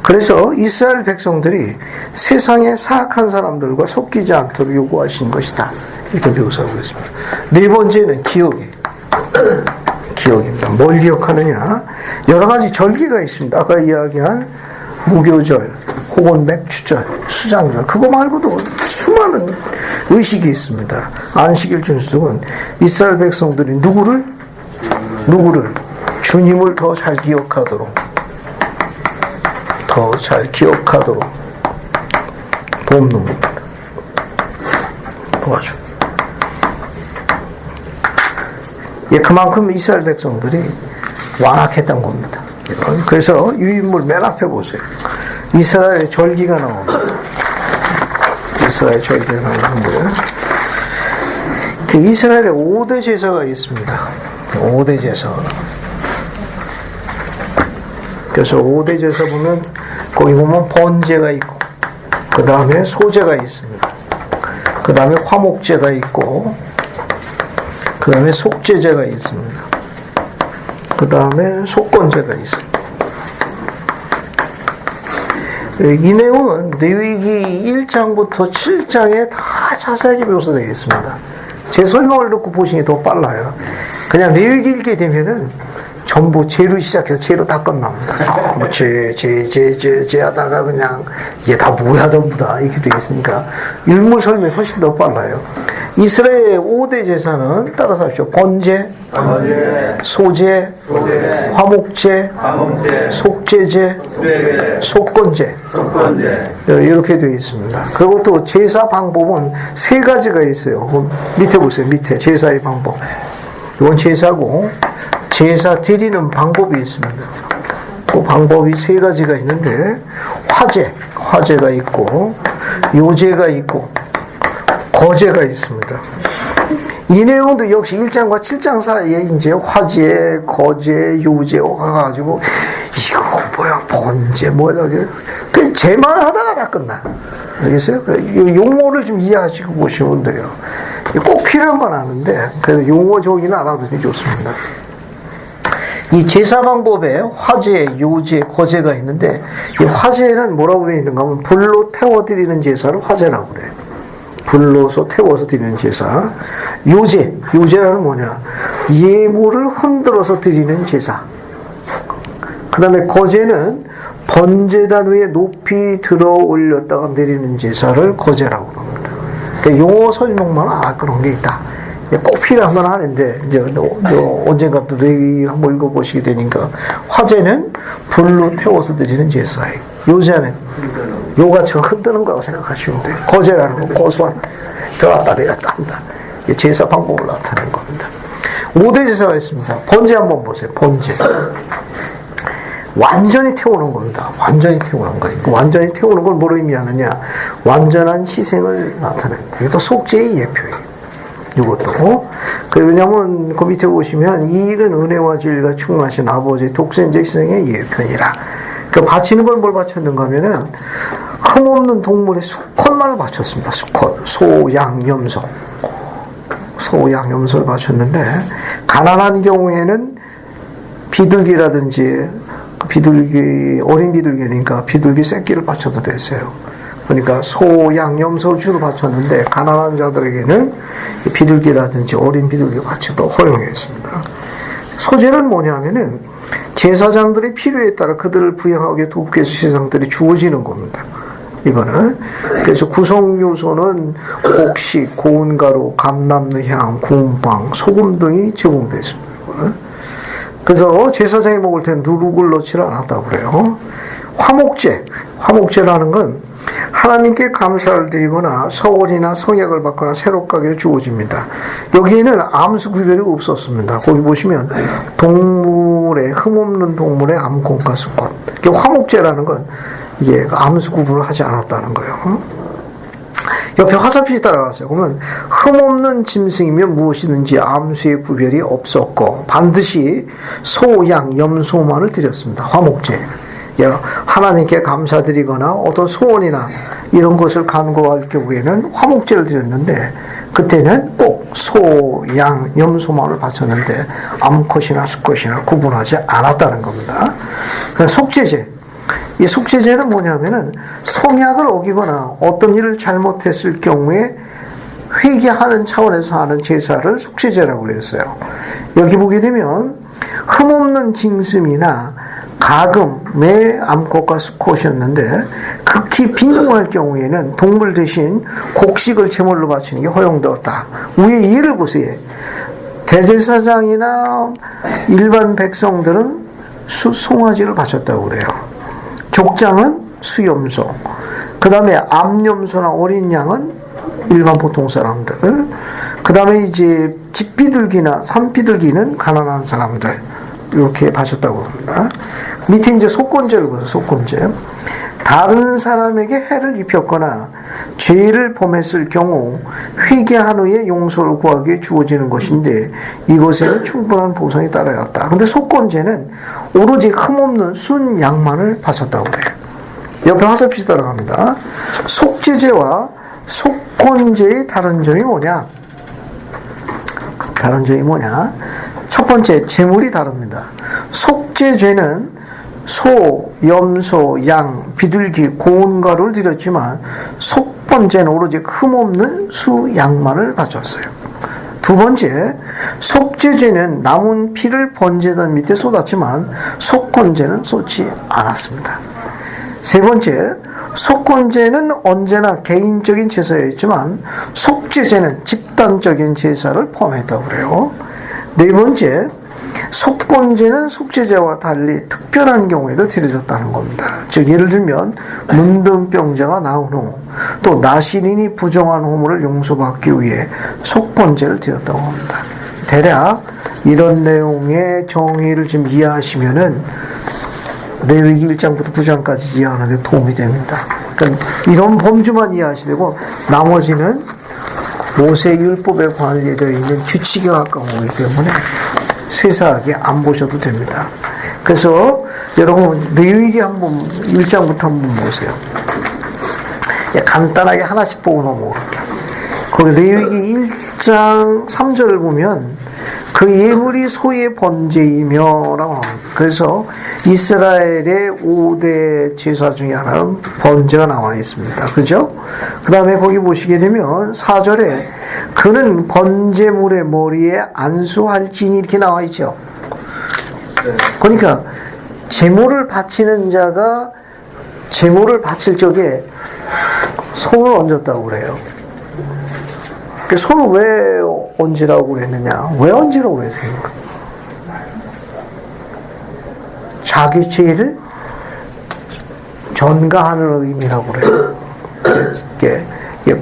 그래서 이스라엘 백성들이 세상의 사악한 사람들과 섞이지 않도록 요구하신 것이다. 이렇게 묘사하고 있습니다. 네 번째는 기억이에요. 기억입니다. 뭘 기억하느냐? 여러 가지 절기가 있습니다. 아까 이야기한 무교절, 혹은 맥주절, 수장절, 그거 말고도 수많은 의식이 있습니다. 안식일 준수는 이스라엘 백성들이 누구를? 주님을 더 잘 기억하도록 돕는 겁니다. 도와줘. 예, 그만큼 이스라엘 백성들이 완악했던 겁니다. 그래서 유인물 맨 앞에 보세요. 이스라엘의 절기가 나옵니다. 이스라엘 절기가 나오는데, 그 이스라엘에 5대 제사가 있습니다. 5대 제사. 그래서 5대 제사 보면, 거기 보면 번제가 있고, 그 다음에 소제가 있습니다. 그 다음에 화목제가 있고, 그 다음에 속제제가 있습니다. 그 다음에 속건제가 있습니다. 이 내용은 레위기 1장부터 7장에 다 자세하게 묘사되어 있습니다. 제 설명을 듣고 보시는 게 더 빨라요. 그냥 레위기 읽게 되면은 전부 제로 시작해서 제로 다 끝납니다. 뭐 제 하다가 그냥 이게 다 뭐야 전부 다 이렇게 되어 있으니까 일물 설명이 훨씬 더 빨라요. 이스라엘의 5대 제사는 따라서 하십시오. 번제, 소제, 화목제, 속제제, 속건제 이렇게 되어 있습니다. 그리고 또 제사 방법은 3가지가 있어요. 밑에 보세요. 밑에 제사의 방법. 이건 제사고 제사 드리는 방법이 있습니다. 그 방법이 3가지가 있는데 화제가 있고 요제가 있고 거제가 있습니다. 이 내용도 역시 1장과 7장 사이에 이제 화제, 거제, 요제가 가지고 이거 뭐야 번제 뭐야 그 제만 하다가 다 끝나. 알겠어요? 그 용어를 좀 이해하시고 보시면 돼요. 꼭 필요한 건 아는데 그래서 용어 정의는 알아두면 좋습니다. 이 제사 방법에 화제, 요제, 거제가 있는데 이 화제는 뭐라고 되어 있는가 하면 불로 태워드리는 제사를 화제라고 그래요. 불로서 태워서 드리는 제사. 요제라는 뭐냐? 예물을 흔들어서 드리는 제사. 그 다음에 거제는 번제단 위에 높이 들어 올렸다가 드리는 제사를 거제라고 합니다. 그러니까 용어 설명만 그런 게 있다. 꼭 필요한 건 아닌데, 이제 언젠가 또 레위기를 한번 읽어보시게 되니까, 화제는 불로 태워서 드리는 제사예요. 요제는 요가처럼 흔드는 거라고 생각하시면 돼요. 거제라는 건 고소한, 들어갔다 내렸다 한다. 제사 방법을 나타내는 겁니다. 5대 제사가 있습니다. 번제 한번 보세요. 번제. 완전히 태우는 겁니다. 완전히 태우는 거예요. 완전히 태우는 걸 뭐로 의미하느냐? 완전한 희생을 나타냅니다. 이것도 속죄의 예표예요. 이것도. 왜냐하면 그 밑에 보시면 이 일은 은혜와 진리가 충만하신 아버지의 독생자 희생의 예표니라. 그 바치는 걸 뭘 바쳤는가 하면은 흠없는 동물의 수컷만을 바쳤습니다. 수컷, 소, 양, 염소. 소, 양, 염소를 바쳤는데 가난한 경우에는 비둘기라든지 어린 비둘기니까 비둘기 새끼를 바쳐도 됐어요. 그러니까 소, 양, 염소 주로 바쳤는데 가난한 자들에게는 비둘기라든지 어린 비둘기 바쳐도 허용했습니다. 소제는 뭐냐면은 제사장들의 필요에 따라 그들을 부양하게 돕기 위해서 제사장들이 주어지는 겁니다. 이거는 그래서 구성 요소는 곡식, 고운 가루, 감람느 향, 구운 빵, 소금 등이 제공되어 있습니다. 그래서 제사장이 먹을 때는 누룩을 넣지 않았다고 그래요. 화목제라는 건 하나님께 감사를 드리거나 서원이나 성약을 받거나 새롭게 주어집니다. 여기에는 암수 구별이 없었습니다. 거기 보시면 흠없는 동물의 암컷과 수컷. 화목제라는 건 이게 암수 구분을 하지 않았다는 거예요. 옆에 화살표시 따라가세요. 그러면 흠없는 짐승이면 무엇이든지 암수의 구별이 없었고 반드시 소, 양, 염소만을 드렸습니다. 화목제. 하나님께 감사드리거나 어떤 소원이나 이런 것을 간구할 경우에는 화목제를 드렸는데 그때는 꼭 소, 양, 염소만을 바쳤는데 암컷이나 수컷이나 구분하지 않았다는 겁니다. 속죄제. 이 속죄제는 뭐냐면은 성약을 어기거나 어떤 일을 잘못했을 경우에 회개하는 차원에서 하는 제사를 속죄제라고 그랬어요. 여기 보게 되면 흠없는 짐승이나 가금, 매, 암컷과 수컷이었는데 극히 빈궁할 경우에는 동물 대신 곡식을 제물로 바치는 게 허용되었다. 위에 이해를 보세요. 대제사장이나 일반 백성들은 송아지를 바쳤다고 그래요. 족장은 수염소, 그 다음에 암염소나 어린 양은 일반 보통 사람들, 그 다음에 이제 집 비둘기나 산 비둘기는 가난한 사람들 이렇게 봐줬다고 합니다. 밑에 이제 속건제를 보세요. 속건제. 다른 사람에게 해를 입혔거나 죄를 범했을 경우 회개한 후에 용서를 구하기 위해 주어지는 것인데 이것에는 충분한 보상이 따라야 한다. 근데 속건제는 오로지 흠없는 순 양만을 바쳤다고 해요. 옆에 화살표시 따라갑니다. 속죄제와 속건제의 다른 점이 뭐냐? 다른 점이 뭐냐? 첫 번째, 제물이 다릅니다. 속죄죄는 소, 염소, 양, 비둘기, 고운가루를 드렸지만 속건제는 오로지 흠없는 수 양만을 바쳤어요. 두 번째, 속죄죄는 남은 피를 번제단 밑에 쏟았지만 속건제는 쏟지 않았습니다. 세 번째, 속건제는 언제나 개인적인 제사였지만 속죄제는 집단적인 제사를 포함했다고 그래요. 네 번째, 속건제는 속죄제와 달리 특별한 경우에도 드려졌다는 겁니다. 즉 예를 들면 문둥병자가 나온 후 또 나시린이 부정한 호물을 용서받기 위해 속건제를 드렸다고 합니다. 대략 이런 내용의 정의를 좀 이해하시면은 레위기 1장부터 9장까지 이해하는 데 도움이 됩니다. 그러니까 이런 범주만 이해하시되고 나머지는 모세율법에 관련되어 있는 규칙에 가까운 거기 때문에 세세하게 안 보셔도 됩니다. 그래서 여러분 레위기 한번 1장부터 한번 보세요. 간단하게 하나씩 보고 넘어갑니다. 거기 레위기 1장 3절을 보면 그 예물이 소의 번제이며 라고 합니다. 그래서 이스라엘의 5대 제사 중에 하나는 번제가 나와 있습니다. 그죠? 그 다음에 거기 보시게 되면 4절에 그는 번제물의 머리에 안수할지니 이렇게 나와 있죠. 그러니까 제물을 바치는 자가 제물을 바칠 적에 손을 얹었다고 그래요. 손을 왜 얹으라고 그랬느냐? 왜 얹으라고 그랬습니까? 자기 죄를 전가하는 의미라고 그래요.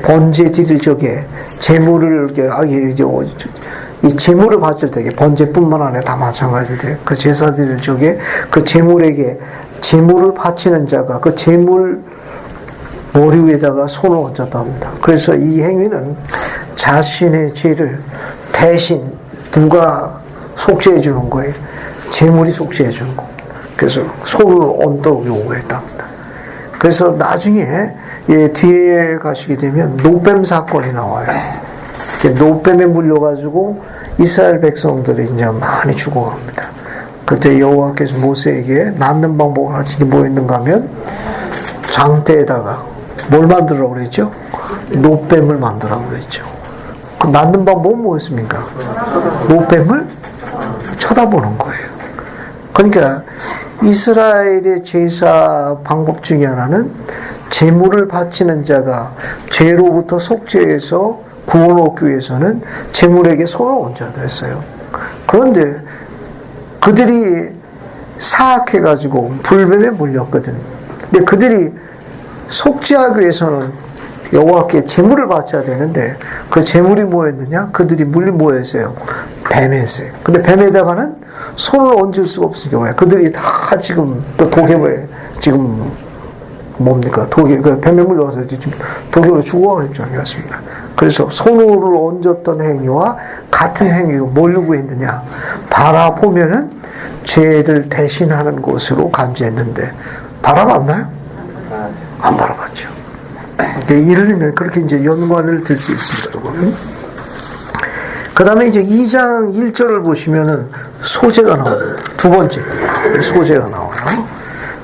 번제 드릴 적에 제물을 이 제물을 바칠 때 번제뿐만 아니라 다 마찬가지인데 그 제사 드릴 적에 그 제물에게 제물을 바치는 자가 그 제물 머리 위에다가 손을 얹었다 합니다. 그래서 이 행위는 자신의 죄를 대신 누가 속죄해 주는 거예요. 제물이 속죄해 주는 거. 그래서 손을 얹도록 요구했다 합니다. 그래서 나중에 뒤에 가시게 되면 노뱀 사건이 나와요. 노뱀에 물려가지고 이스라엘 백성들이 이제 많이 죽어갑니다. 그때 여호와께서 모세에게 낫는 방법을 하신 게 뭐였는가 하면 장대에다가 뭘 만들라고 그랬죠? 노뱀을 만들라고 그랬죠. 그 낫는 방법은 뭐였습니까? 노뱀을 쳐다보는 거예요. 그러니까 이스라엘의 제사 방법 중에 하나는 제물을 바치는 자가 죄로부터 속죄해서 구원 얻기 위해서는 제물에게 손을 얹어야 됐어요. 그런데 그들이 사악해가지고 불뱀에 물렸거든. 근데 그들이 속죄하기 위해서는 여호와께 제물을 바쳐야 되는데 그 제물이 뭐였느냐? 그들이 물린 뭐였어요? 뱀이었어요. 근데 뱀에다가는 손을 얹을 수가 없으니까 왜? 그들이 다 지금 또 도개에 지금 뭡니까? 그 뱀에 물려서 지금 도개로 죽어가는 입장이었습니다. 그래서 손으로 얹었던 행위와 같은 행위로 뭘 요구했느냐? 바라보면은 죄를 대신하는 것으로 간주했는데 바라봤나요? 안 바라봤죠. 이르면 그렇게 이제 연관을 들 수 있습니다, 여러분. 그 다음에 이제 2장 1절을 보시면은 소제가 나옵니다. 두 번째, 소제가 나와요.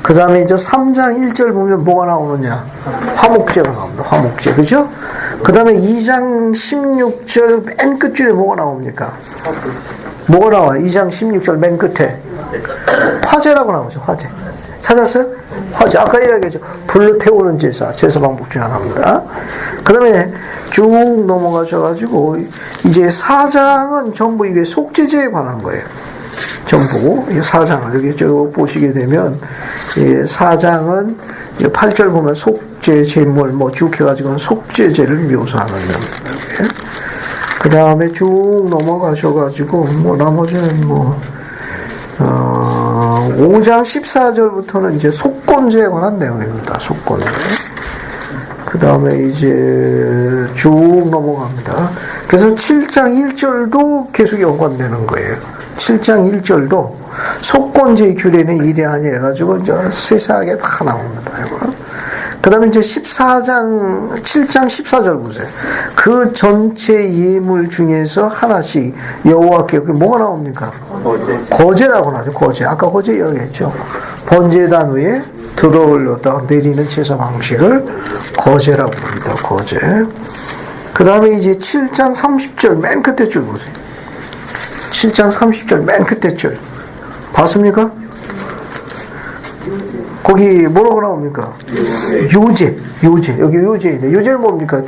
그 다음에 이제 3장 1절 보면 뭐가 나오느냐? 화목제가 나옵니다. 화목제. 그죠? 그 다음에 2장 16절 맨 끝줄에 뭐가 나옵니까? 뭐가 나와요? 2장 16절 맨 끝에. 화제라고 나오죠, 화제. 찾았어요? 화제. 아까 이야기했죠. 불로 태우는 제사. 제사 방법 중에 하나입니다. 그 다음에 쭉 넘어가셔가지고, 이제 4장은 전부 이게 속죄제에 관한 거예요. 전부. 이 4장을 여기 쭉 보시게 되면, 4장은 8절 보면 속죄 제물 쭉 해가지고 속죄제를 묘사하는 겁니다. 그 다음에 쭉 넘어가셔가지고, 나머지는 5장 14절부터는 이제 속건제에 관한 내용입니다. 속건제. 그 다음에 이제 쭉 넘어갑니다. 그래서 7장 1절도 계속 연관되는 거예요. 7장 1절도 속건제의 규례는 이대하니 해가지고 이제 세세하게 다 나옵니다. 그 다음에 이제 7장 14절 보세요. 그 전체 예물 중에서 하나씩 여호와께, 그게 뭐가 나옵니까? 거제라고 나죠. 거제. 아까 거제 이야기했죠. 번제단 위에 들어올렸다가 내리는 제사 방식을 거제라고 합니다. 거제. 그 다음에 이제 7장 30절 맨 끝에 줄 보세요. 7장 30절 맨 끝에 줄. 봤습니까? 거기 뭐라고 나옵니까? 요제. 여기 요제인데, 요제는 뭡니까?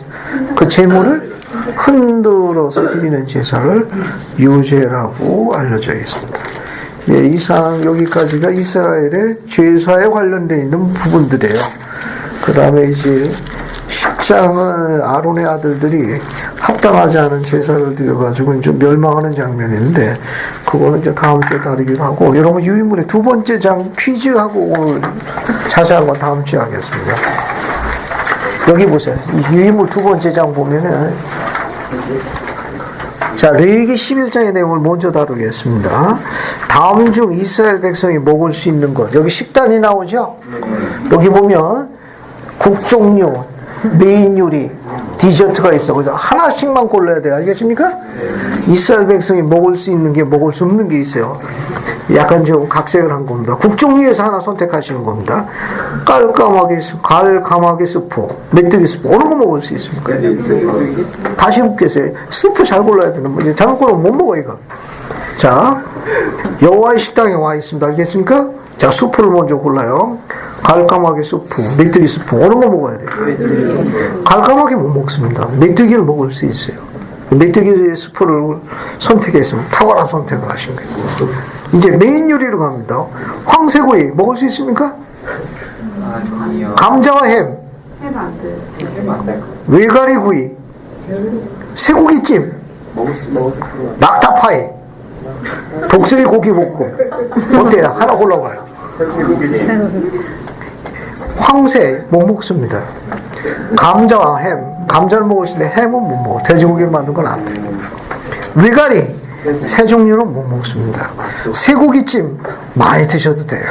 그 제물을 흔들어서 드리는 제사를 요제라고 알려져 있습니다. 예, 이상 여기까지가 이스라엘의 제사에 관련되어 있는 부분들이에요. 그 다음에 이제 10장은 아론의 아들들이 합당하지 않은 제사를 드려가지고 좀 멸망하는 장면이 있는데, 그거는 이제 다음 주에 다루기로 하고, 여러분 유인물의 두 번째 장 퀴즈하고 오늘 자세한 건 다음 주에 하겠습니다. 여기 보세요. 이 유인물 두 번째 장 보면은, 자, 레위기 11장의 내용을 먼저 다루겠습니다. 다음 중 이스라엘 백성이 먹을 수 있는 것. 여기 식단이 나오죠? 여기 보면 국종류, 메인 요리, 디저트가 있어. 그래서 하나씩만 골라야 돼요. 알겠습니까? 이스라엘 백성이 먹을 수 있는 게, 먹을 수 없는 게 있어요. 약간 좀 각색을 한 겁니다. 국종류에서 하나 선택하시는 겁니다. 깔감하게 스프, 메뚜기 스프, 어느 거 먹을 수 있습니까? 다시 묻겠어요. 스프 잘 골라야 되는 거예요. 잘못 고르면 못 먹어, 이거. 자, 여호와의 식당에 와 있습니다. 알겠습니까? 자, 스프를 먼저 골라요. 갈감하게 스프, 메뚜기 스프, 어느 거 먹어야 돼요? 갈감하게 못 먹습니다. 메뚜기를 먹을 수 있어요. 메뚜기 스프를 선택했으면 탁월한 선택을 하신 거예요. 이제 메인 요리로 갑니다. 황새구이 먹을 수 있습니까? 감자와 햄, 외가리구이, 쇠고기찜, 낙타파이, 독수리 고기 볶음. 어때요? 하나 골라봐요. 황새 못 먹습니다. 감자와 햄, 감자를 먹을 수 있는데 햄은 못 먹어. 돼지고기를 만든 건 안 돼요. 위가리, 새 종류는 못 먹습니다. 쇠고기찜 많이 드셔도 돼요.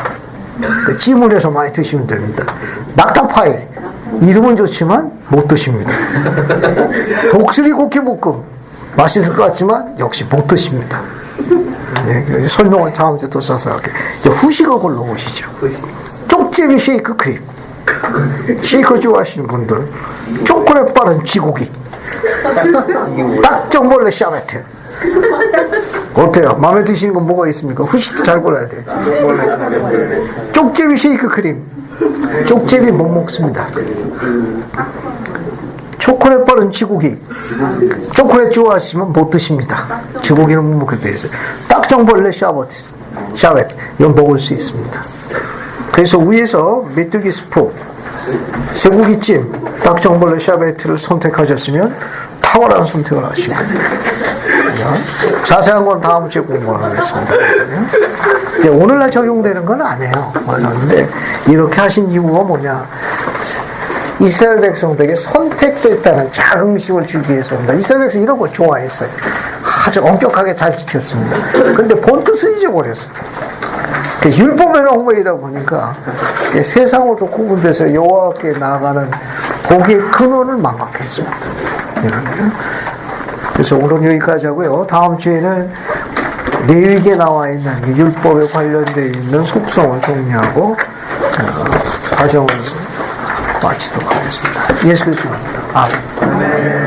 찜을 해서 많이 드시면 됩니다. 낙타파이, 이름은 좋지만 못 드십니다. 독수리 고기 볶음, 맛있을 것 같지만 역시 못 드십니다. 네, 설명은 다음 주에 더 자세하게. 후식을 골라보시죠. 쪽제비 쉐이크 크림. 쉐이크 좋아하시는 분들, 초콜릿 바른 쥐고기, 딱정벌레 샤베트. 어때요? 마음에 드시는 건 뭐가 있습니까? 후식도 잘 골라야 돼요. 쪽제비 쉐이크 크림. 쪽제비 못 먹습니다. 초콜릿 바른 쥐고기. 초콜릿 좋아하시면 못 드십니다. 쥐고기는 못 먹게 돼 있어요. 딱정벌레 샤베트. 이건 먹을 수 있습니다. 그래서 위에서 메뚜기 스프, 쇠고기찜, 딱정벌레 샤베트를 선택하셨으면 탁월한 선택을 하시고, 자세한 건 다음 주에 공부하겠습니다. 오늘날 적용되는 건 아니에요. 근데 이렇게 하신 이유가 뭐냐? 이스라엘 백성들에게 선택됐다는 자긍심을 주기 위해서입니다. 이스라엘 백성이 이런 걸 좋아했어요. 아주 엄격하게 잘 지켰습니다. 근데 본뜻을 잊어버렸어요. 율법의 엉망이다 보니까 세상으로도 구분돼서 여호와께 나아가는 복의 근원을 망각했습니다. 그래서 오늘 여기까지 하고요. 다음 주에는 레위기에 나와 있는 율법에 관련되어 있는 속성을 정리하고 과정을 마치도록 하겠습니다. 예수 그리스도입니다. 아멘.